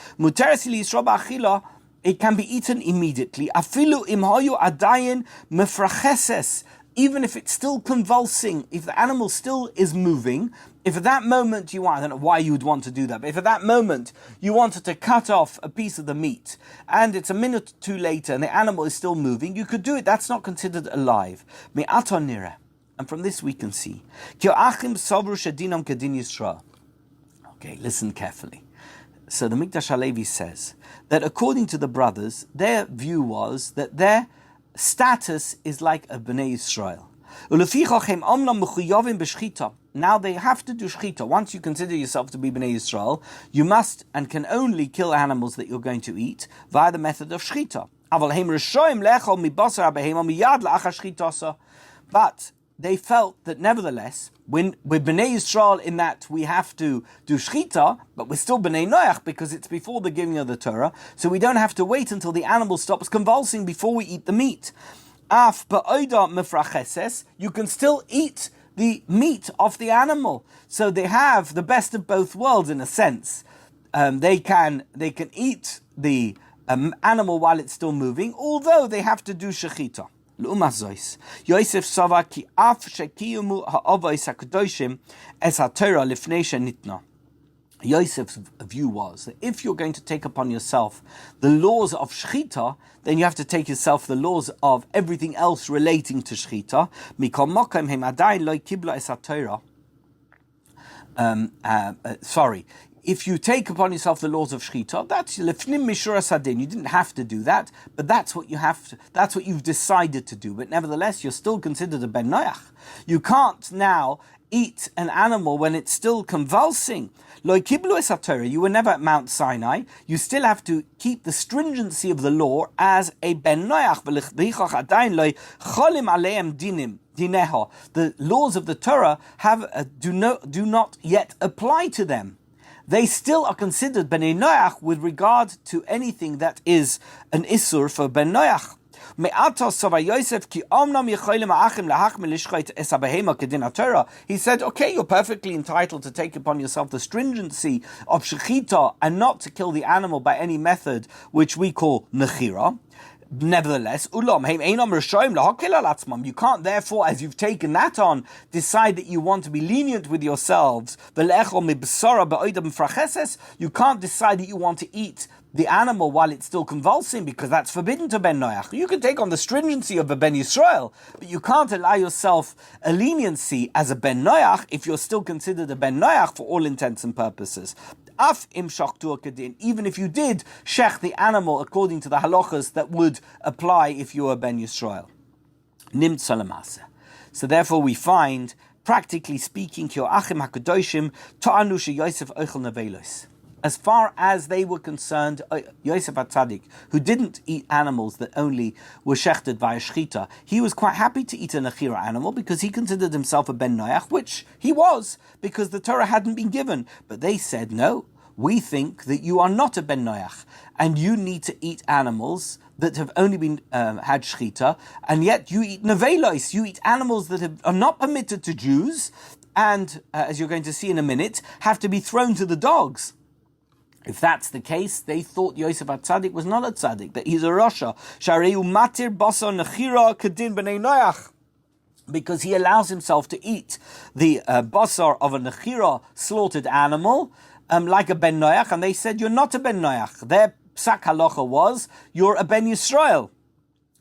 it can be eaten immediately. Afilu im hayu adayin mefracheses. Even if it's still convulsing, if the animal still is moving, if at that moment I don't know why you would want to do that, but if at that moment you wanted to cut off a piece of the meat, and it's a minute or two later and the animal is still moving, you could do it. That's not considered alive. And from this we can see. Okay, listen carefully. So the Mikdash Halevi says that according to the brothers, their view was that their status is like a Bnei Yisrael. Now they have to do shechita. Once you consider yourself to be Bnei Yisrael, you must and can only kill animals that you're going to eat via the method of shechita. But they felt that nevertheless, when we're Bnei Yisrael in that we have to do shechita, but we're still Bnei Noach because it's before the giving of the Torah, so we don't have to wait until the animal stops convulsing before we eat the meat. Af ba'oida mefracheses, you can still eat the meat of the animal. So they have the best of both worlds in a sense. They can eat the animal while it's still moving, although they have to do shechita. Yosef Sava ki af shekiyumu ha'avos hakadoshim es haTorah lifnei shenitna. Yosef's view was that if you're going to take upon yourself the laws of shechita, then you have to take yourself the laws of everything else relating to shechita. Mikol mokem hem adayin lo kibla es haTorah. If you take upon yourself the laws of shechita, that's lefnim mishura sadin. You didn't have to do that, but that's what you have to. That's what you've decided to do. But nevertheless, you're still considered a ben noach. You can't now eat an animal when it's still convulsing. Lo kiblu es haTorah. You were never at Mount Sinai. You still have to keep the stringency of the law as a ben noach. The laws of the Torah do not yet apply to them. They still are considered Bnei Noach with regard to anything that is an Isur for Ben Noach. He said, okay, you're perfectly entitled to take upon yourself the stringency of shechita and not to kill the animal by any method which we call nechira. Nevertheless, you can't therefore, as you've taken that on, decide that you want to be lenient with yourselves. You can't decide that you want to eat the animal while it's still convulsing, because that's forbidden to Ben Noach. You can take on the stringency of a Ben Yisrael, but you can't allow yourself a leniency as a Ben Noach if you're still considered a Ben Noach for all intents and purposes. Even if you did shech the animal according to the halachas that would apply if you were Ben Yisrael. So therefore we find, practically speaking, as far as they were concerned, Yosef HaTzadik, who didn't eat animals that only were shechted via shchita, he was quite happy to eat a nechira animal because he considered himself a ben noach, which he was, because the Torah hadn't been given. But they said, no, we think that you are not a ben noach, and you need to eat animals that have only been had shchita, and yet you eat nevelos, you eat animals that are not permitted to Jews, and, as you're going to see in a minute, have to be thrown to the dogs. If that's the case, they thought Yosef HaTzadik was not a tzaddik, that he's a rasha. Shareu matir basar nechira kedin b'nei noach, because he allows himself to eat the basar of a nechira, slaughtered animal, like a ben noach, and they said, you're not a ben noach. Their psak halacha was, you're a ben Yisrael.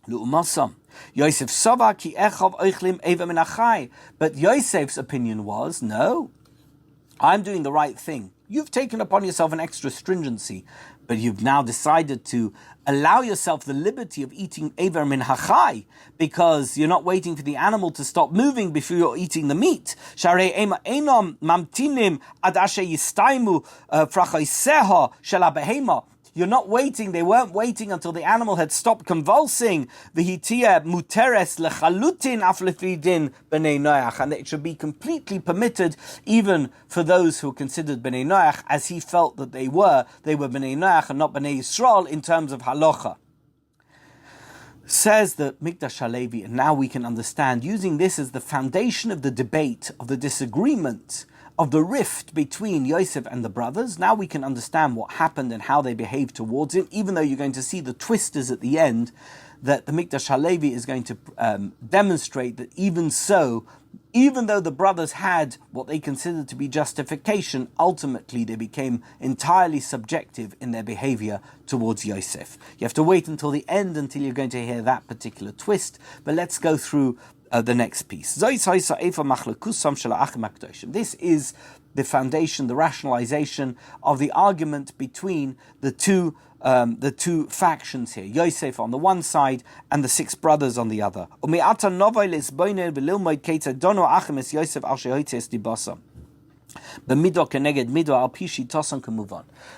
Lu'umasam. Yosef sava ki echav oichlim eva min achai. But Yosef's opinion was, no, I'm doing the right thing. You've taken upon yourself an extra stringency, but you've now decided to allow yourself the liberty of eating Eiver min hachai, because you're not waiting for the animal to stop moving before you're eating the meat. Sharei ema enom mamtinim ad asher yistaimu frachaiseha shel habehema. You're not waiting, they weren't waiting until the animal had stopped convulsing. V'hitia muteres lechalutin aflefidin b'nei noach. And it should be completely permitted even for those who are considered b'nei noach, as he felt that they were b'nei noach and not b'nei Yisrael in terms of halacha. Says the Mikdash Halevi, and now we can understand, using this as the foundation of the debate, of the disagreement, of the rift between Yosef and the brothers. Now we can understand what happened and how they behaved towards him, even though you're going to see the twisters at the end, that the Mikdash Halevi is going to demonstrate that even so, even though the brothers had what they considered to be justification, ultimately they became entirely subjective in their behavior towards Yosef. You have to wait until the end until you're going to hear that particular twist, but let's go through the next piece. This is the foundation, the rationalization of the argument between the two factions here, Yosef on the one side and the six brothers on the other.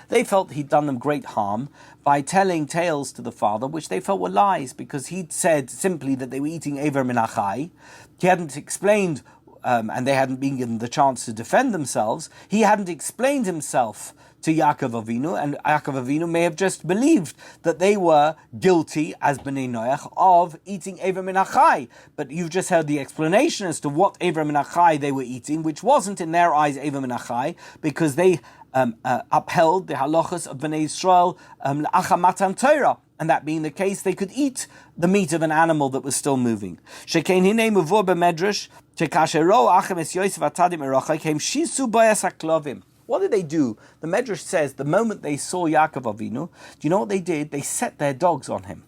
They felt he'd done them great harm by telling tales to the father, which they felt were lies, because he'd said simply that they were eating Eiver min hachai. He hadn't explained, and they hadn't been given the chance to defend themselves. He hadn't explained himself to Yaakov Avinu, and Yaakov Avinu may have just believed that they were guilty as Bnei Noach of eating Eiver min hachai. But you've just heard the explanation as to what Eiver min hachai they were eating, which wasn't in their eyes Eiver min hachai, because they upheld the halachas of Bnei Yisrael l'achar matan Torah. And that being the case, they could eat the meat of an animal that was still moving. Shekein hinei muvor b'medrash shekasher ro achem es Yosef HaTzadik merachai kem shisu bayas haklovim. What did they do? The Medrash says the moment they saw Yaakov Avinu, do you know what they did? They set their dogs on him.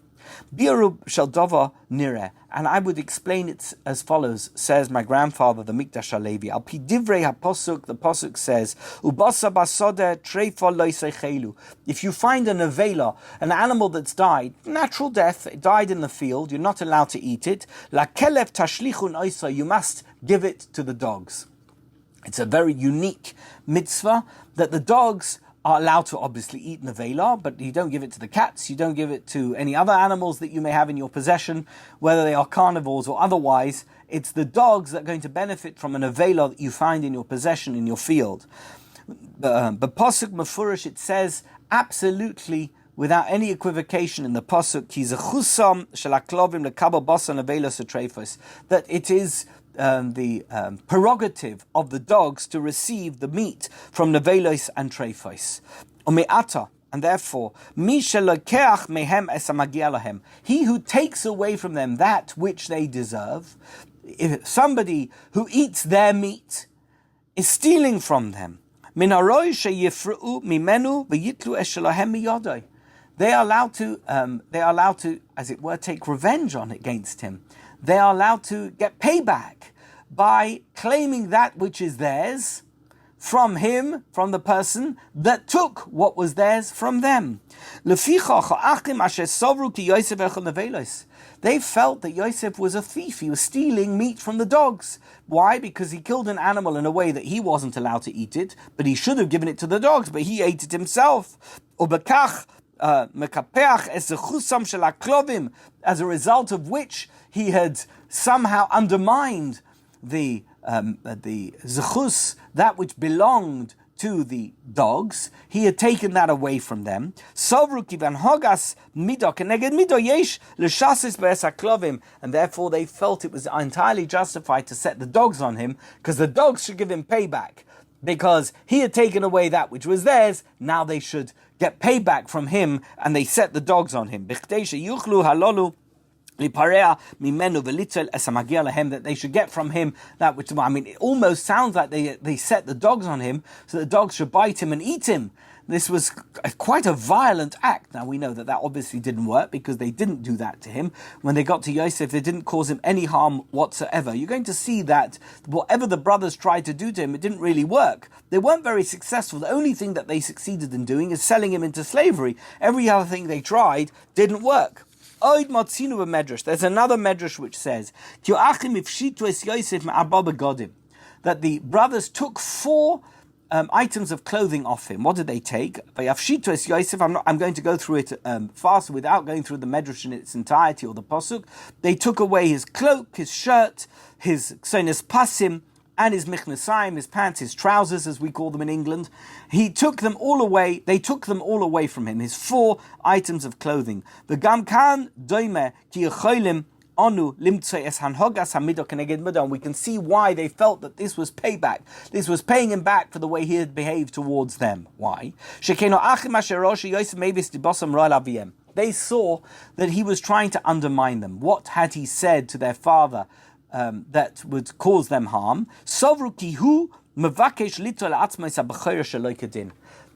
Bi'arub shel dava nireh. And I would explain it as follows, says my grandfather, the Mikdash Halevi. Al pi divrei ha-posuk, the posuk says, Ubasa basodeh treifa lo yiseichelu. If you find a nevela, an animal that's died, natural death, it died in the field, you're not allowed to eat it. La kelev tashlichun oisa, you must give it to the dogs. It's a very unique mitzvah that the dogs are allowed to obviously eat nevela, but you don't give it to the cats, you don't give it to any other animals that you may have in your possession, whether they are carnivores or otherwise. It's the dogs that are going to benefit from a nevela that you find in your possession, in your field. But Pasuk Mefurish, it says absolutely, without any equivocation in the Pasuk, that it is the prerogative of the dogs to receive the meat from nevelos and treifos. Ume'ata, And therefore, mi shelokeach mehem es hamagia lahem, he who takes away from them that which they deserve, if somebody who eats their meat is stealing from them, min haroi sheyifra'u mimenu v'yitlu es shelahem miyodai. They are allowed to, as it were, take revenge on against him. They are allowed to get payback by claiming that which is theirs from him, from the person that took what was theirs from them. They felt that Yosef was a thief. He was stealing meat from the dogs. Why? Because he killed an animal in a way that he wasn't allowed to eat it, but he should have given it to the dogs, but he ate it himself. As a result of which he had somehow undermined the zechus, that which belonged to the dogs. He had taken that away from them. And therefore they felt it was entirely justified to set the dogs on him, because the dogs should give him payback. Because he had taken away that which was theirs, now they should get payback from him, and they set the dogs on him. That they should get from him that which, it almost sounds like they set the dogs on him so the dogs should bite him and eat him. This was quite a violent act. Now we know that obviously didn't work, because they didn't do that to him. When they got to Yosef, they didn't cause him any harm whatsoever. You're going to see that whatever the brothers tried to do to him, it didn't really work. They weren't very successful. The only thing that they succeeded in doing is selling him into slavery. Every other thing they tried didn't work. There's another medrash which says that the brothers took 4 items of clothing off him. What did they take? I'm going to go through it fast without going through the medrash in its entirety or the pasuk. They took away his cloak, his shirt, his ksonis pasim, and his michnesayim, his pants, his trousers, as we call them in England. He took them all away. They took them all away from him. His 4 items of clothing. The gamkan doime ki yecholim anu limtzei es hanhogas hamido keneged mido. And we can see why they felt that this was payback. This was paying him back for the way he had behaved towards them. Why? Shekeno achim asher rosh Yosef mevis dibosam ro'al aviem. They saw that he was trying to undermine them. What had he said to their father that would cause them harm?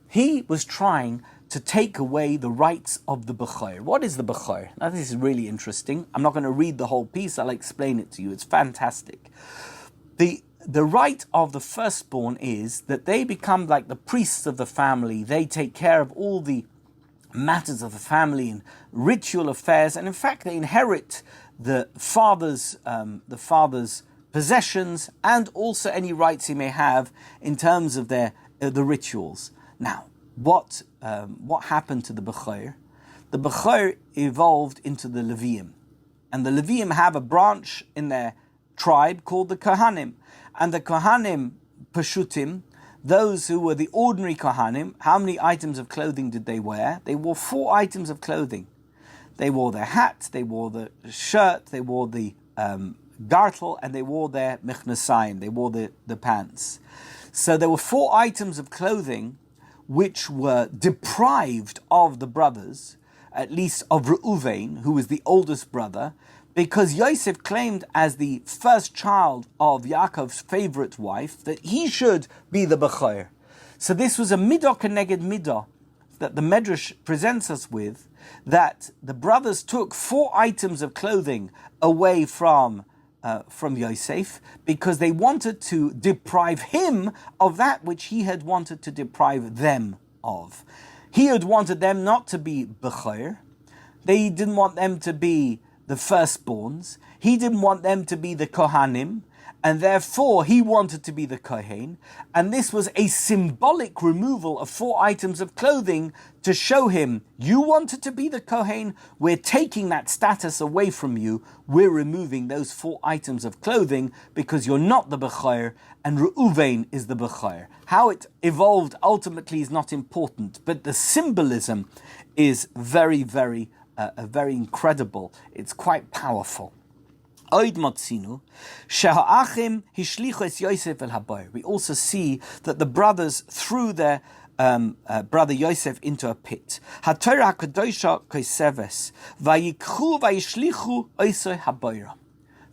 He was trying to take away the rights of the Bechor. What is the Bechor? Now this is really interesting. I'm not going to read the whole piece. I'll explain it to you. It's fantastic. The right of the firstborn is that they become like the priests of the family. They take care of all the matters of the family and ritual affairs, and in fact they inherit the father's possessions and also any rights he may have in terms of the rituals. Now, what happened to the Bechor? The Bechor evolved into the Leviim, and the Leviim have a branch in their tribe called the Kohanim, and the Kohanim Peshutim, those who were the ordinary Kohanim, how many items of clothing did they wear? They wore 4 items of clothing. They wore their hat, they wore the shirt, they wore the gartel, and they wore their michnesayim, they wore the pants. So there were 4 items of clothing which were deprived of the brothers, at least of Reuven, who was the oldest brother, because Yosef claimed as the first child of Yaakov's favorite wife that he should be the Bechor. So this was a midah keneged midah that the Medrash presents us with, that the brothers took 4 items of clothing away from Yosef because they wanted to deprive him of that which he had wanted to deprive them of. He had wanted them not to be Bechor. They didn't want them to be the firstborns. He didn't want them to be the Kohanim, and therefore he wanted to be the Kohen. And this was a symbolic removal of 4 items of clothing to show him, you wanted to be the Kohen, we're taking that status away from you, we're removing those 4 items of clothing because you're not the Bechor and Reuven is the Bechor. How it evolved ultimately is not important, but the symbolism is very, very incredible. It's quite powerful. We also see that the brothers threw their brother Yosef into a pit. HaTorah HaKadosha koseves vayikchu vayishlichu oisei habayra.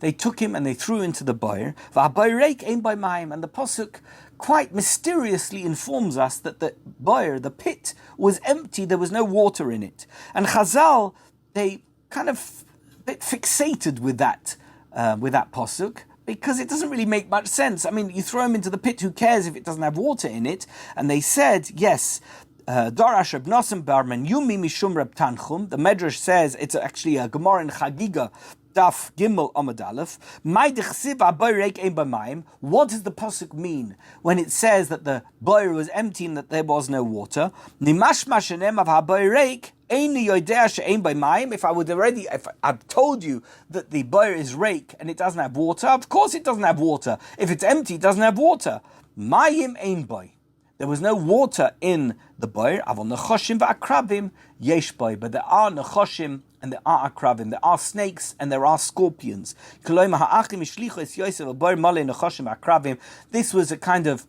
They took him and they threw him into the boir. V'habayreik ein by mayim. And the pasuk quite mysteriously informs us that the boir, the pit, was empty. There was no water in it. And Chazal, they kind of a bit fixated with that pasuk, because it doesn't really make much sense. I mean, you throw him into the pit, who cares if it doesn't have water in it? And they said, yes, Darash Reb Nosson Barman Yumi Mishum Reb Tanchum. The Medrash says, it's actually a Gemara in Chagiga, Daf Gimel Amud Aleph. What does the pasuk mean when it says that the boir was empty and that there was no water? If I've told you that the boir is rake and it doesn't have water, of course it doesn't have water. If it's empty, it doesn't have water. Mayim ein boy. There was no water in the boir. Avol nechoshim va'akrabim yesh boy. But there are nechoshim and there are akrabim. There are snakes and there are scorpions. This was a kind of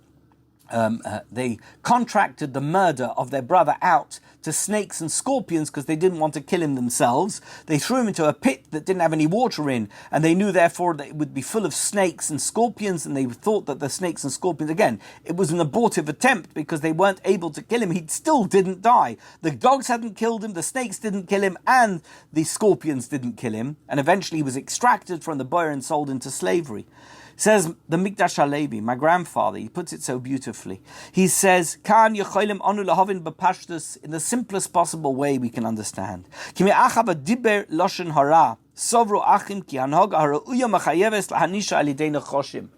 they contracted the murder of their brother out to snakes and scorpions because they didn't want to kill him themselves. They threw him into a pit that didn't have any water in, and they knew therefore that it would be full of snakes and scorpions, and they thought that the snakes and scorpions, again, it was an abortive attempt because they weren't able to kill him. He still didn't die. The dogs hadn't killed him, the snakes didn't kill him, and the scorpions didn't kill him, and eventually he was extracted from the boir and sold into slavery. Says the Mikdash Halevi, my grandfather, he puts it so beautifully. He says, "Kan yecholim anu lahavin b'pashtus," in the simplest possible way we can understand. Kimi achav diber loshen hara sovru achim ki hanhog harauya machayeves lahanisha alidei nechoshim.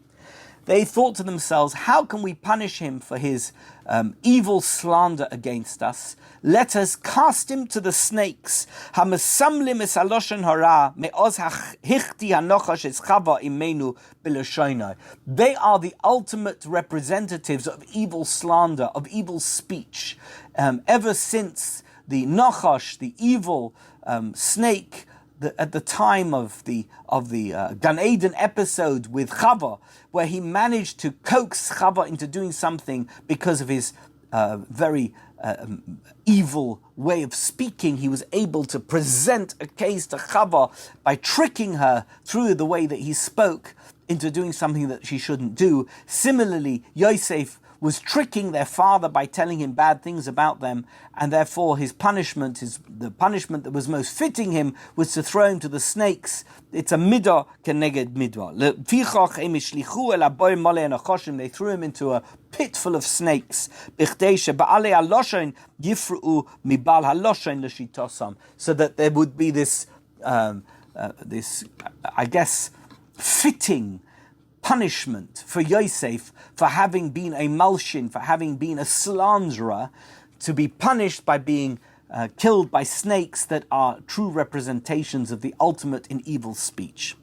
They thought to themselves, how can we punish him for his evil slander against us? Let us cast him to the snakes. They are the ultimate representatives of evil slander, of evil speech. Ever since the Nachash, the evil snake, at the time of the Gan Eden episode with Chava, where he managed to coax Chava into doing something because of his very evil way of speaking, he was able to present a case to Chava by tricking her through the way that he spoke into doing something that she shouldn't do. Similarly, Yosef was tricking their father by telling him bad things about them, and therefore the punishment that was most fitting him was to throw him to the snakes. It's a midah keneged midah. They threw him into a pit full of snakes, so that there would be this, I guess, fitting punishment for Yosef for having been a malshin, for having been a slanderer, to be punished by being killed by snakes that are true representations of the ultimate in evil speech.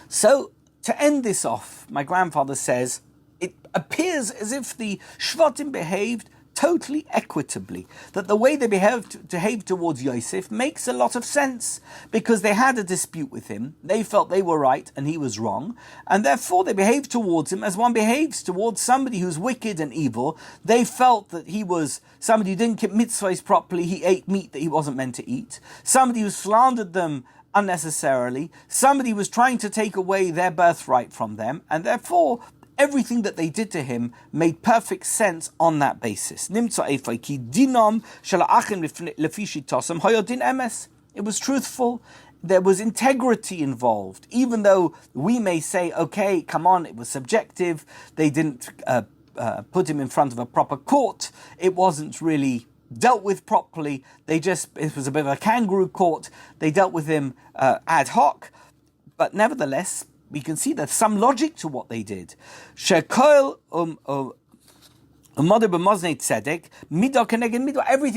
So, to end this off, my grandfather says, it appears as if the Shvatim behaved totally equitably, that the way they behaved towards Yosef makes a lot of sense, because they had a dispute with him, they felt they were right and he was wrong, and therefore they behaved towards him as one behaves towards somebody who's wicked and evil. They felt that he was somebody who didn't keep mitzvahs properly, he ate meat that he wasn't meant to eat, somebody who slandered them unnecessarily, somebody who was trying to take away their birthright from them, and therefore everything that they did to him made perfect sense on that basis. It was truthful. There was integrity involved. Even though we may say, okay, come on, it was subjective. They didn't put him in front of a proper court. It wasn't really dealt with properly. It was a bit of a kangaroo court. They dealt with him ad hoc. But nevertheless, we can see there's some logic to what they did. Everything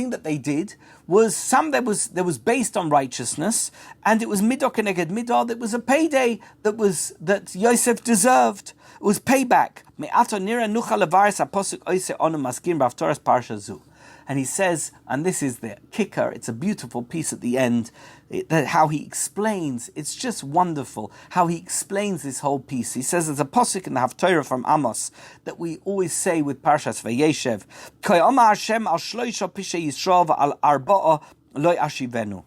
that they did was there was based on righteousness, and it was midah keneged midah. That was a payday that Yosef deserved. It was payback. And he says, and this is the kicker, it's a beautiful piece at the end, how he explains, it's just wonderful how he explains this whole piece. He says there's a pasuk in the Haftorah from Amos that we always say with Parshat Vayeishev, Koi Omar Hashem al shloisha pishei Yisrael al arba'a loy ashivenu.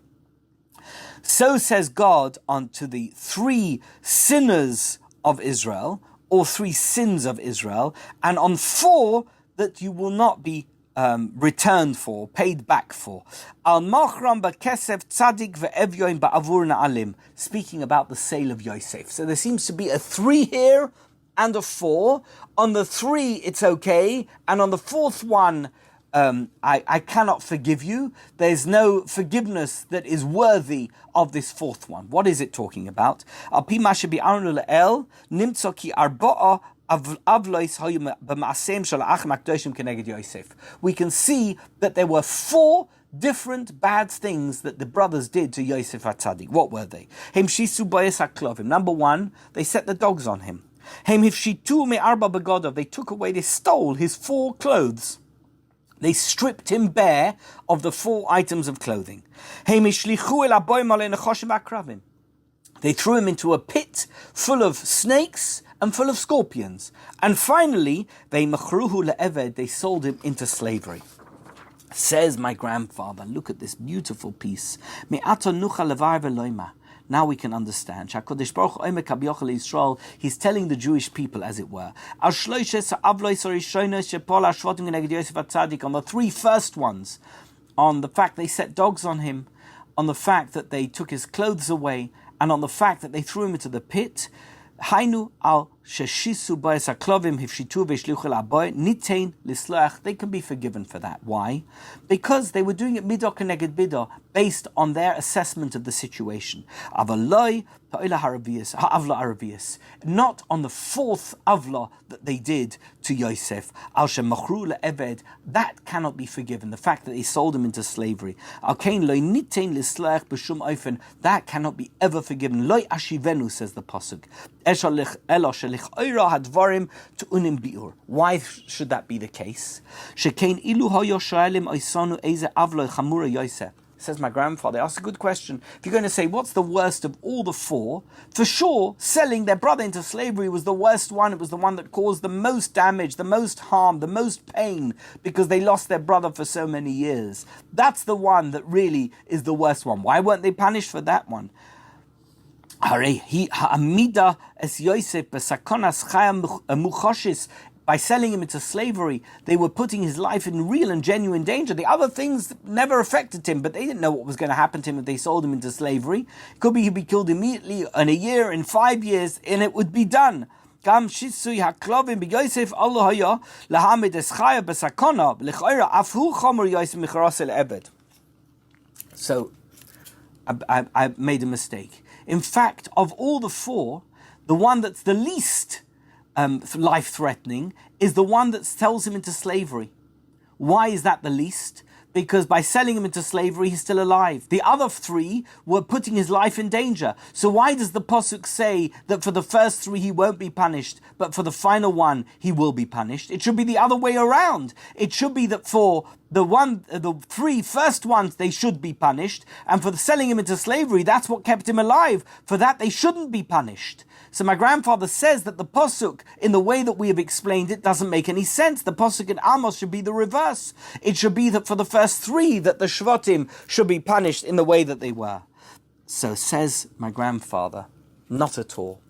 So says God unto the 3 sinners of Israel, or 3 sins of Israel, and on 4 that you will not be returned for, paid back for. Al machram ba'kesef tzadik ve'evyoin ba'avur na'alim, speaking about the sale of Yosef. So there seems to be a 3 here and a 4. On the 3, it's okay, and on the 4th one, I cannot forgive you. There's no forgiveness that is worthy of this 4th one. What is it talking about? We can see that there were 4 different bad things that the brothers did to Yosef HaTzadik. What were they? Number 1, they set the dogs on him. They stole his 4 clothes. They stripped him bare of the 4 items of clothing. They threw him into a pit full of snakes and full of scorpions. And finally, they sold him into slavery. Says my grandfather, look at this beautiful piece. Now we can understand. He's telling the Jewish people, as it were, on the 3 first ones, on the fact they set dogs on him, on the fact that they took his clothes away, and on the fact that they threw him into the pit. Hainu al sheshisu bayis haklovim hifshitu veishlichu la'aboy nitain lisloach. They can be forgiven for that. Why? Because they were doing it midah keneged midah, based on their assessment of the situation. Avaloi ha'ila ha'avla haravius. Not on the 4th avla that they did to Yosef. Al shemachru le'eved. That cannot be forgiven. The fact that they sold him into slavery. Al kein loy nitain lisloach b'shum ofen. That cannot be ever forgiven. Loy ashivenu, says the pasuk. Why should that be the case? Says my grandfather. Asked a good question. If you're going to say, what's the worst of all the 4? For sure, selling their brother into slavery was the worst one. It was the one that caused the most damage, the most harm, the most pain, because they lost their brother for so many years. That's the one that really is the worst one. Why weren't they punished for that one? By selling him into slavery, they were putting his life in real and genuine danger. The other things never affected him, but they didn't know what was going to happen to him if they sold him into slavery. It could be he'd be killed immediately, in a year, in 5 years, and it would be done. So, I made a mistake. In fact, of all the 4, the one that's the least life-threatening is the one that sells him into slavery. Why is that the least? Because by selling him into slavery, he's still alive. The other 3 were putting his life in danger. So why does the pasuk say that for the first 3 he won't be punished, but for the final one he will be punished? It should be the other way around. It should be that for the 3 first ones they should be punished, and for selling him into slavery, that's what kept him alive. For that they shouldn't be punished. So my grandfather says that the pasuk, in the way that we have explained it, doesn't make any sense. The pasuk in Amos should be the reverse. It should be that for the first 3 that the Shvatim should be punished in the way that they were. So says my grandfather, not at all.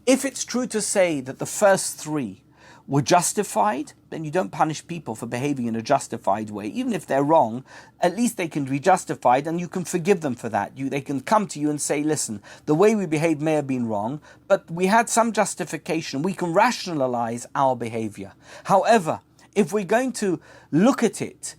If it's true to say that the first 3 were justified, then you don't punish people for behaving in a justified way. Even if they're wrong, at least they can be justified and you can forgive them for that. They can come to you and say, listen, the way we behaved may have been wrong, but we had some justification. We can rationalize our behavior. However, if we're going to look at it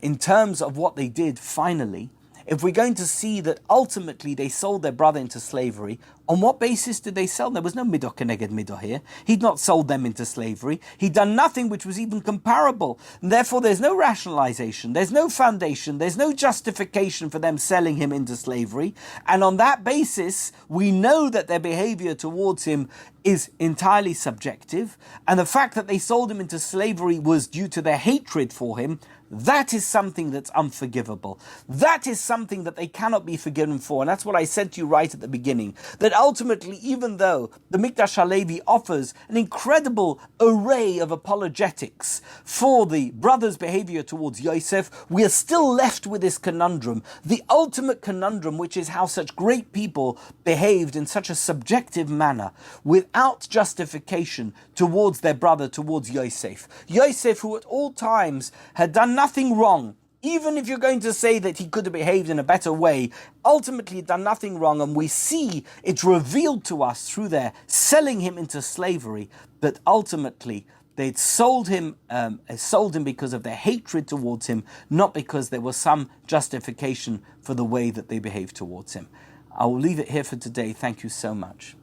in terms of what they did finally, if we're going to see that ultimately they sold their brother into slavery, On what basis did they sell them? There was no midah keneged midah here. He'd not sold them into slavery. He'd done nothing which was even comparable. And therefore, there's no rationalization. There's no foundation. There's no justification for them selling him into slavery. And on that basis, we know that their behavior towards him is entirely subjective. And the fact that they sold him into slavery was due to their hatred for him. That is something that's unforgivable. That is something that they cannot be forgiven for. And that's what I said to you right at the beginning. That ultimately, even though the Mikdash Halevi offers an incredible array of apologetics for the brother's behavior towards Yosef, we are still left with this conundrum. The ultimate conundrum, which is how such great people behaved in such a subjective manner, without justification towards their brother, towards Yosef. Yosef, who at all times had done nothing wrong, even if you're going to say that he could have behaved in a better way, ultimately he'd done nothing wrong, and we see it's revealed to us through their selling him into slavery that ultimately they'd sold him because of their hatred towards him, not because there was some justification for the way that they behaved towards him. I will leave it here for today. Thank you so much.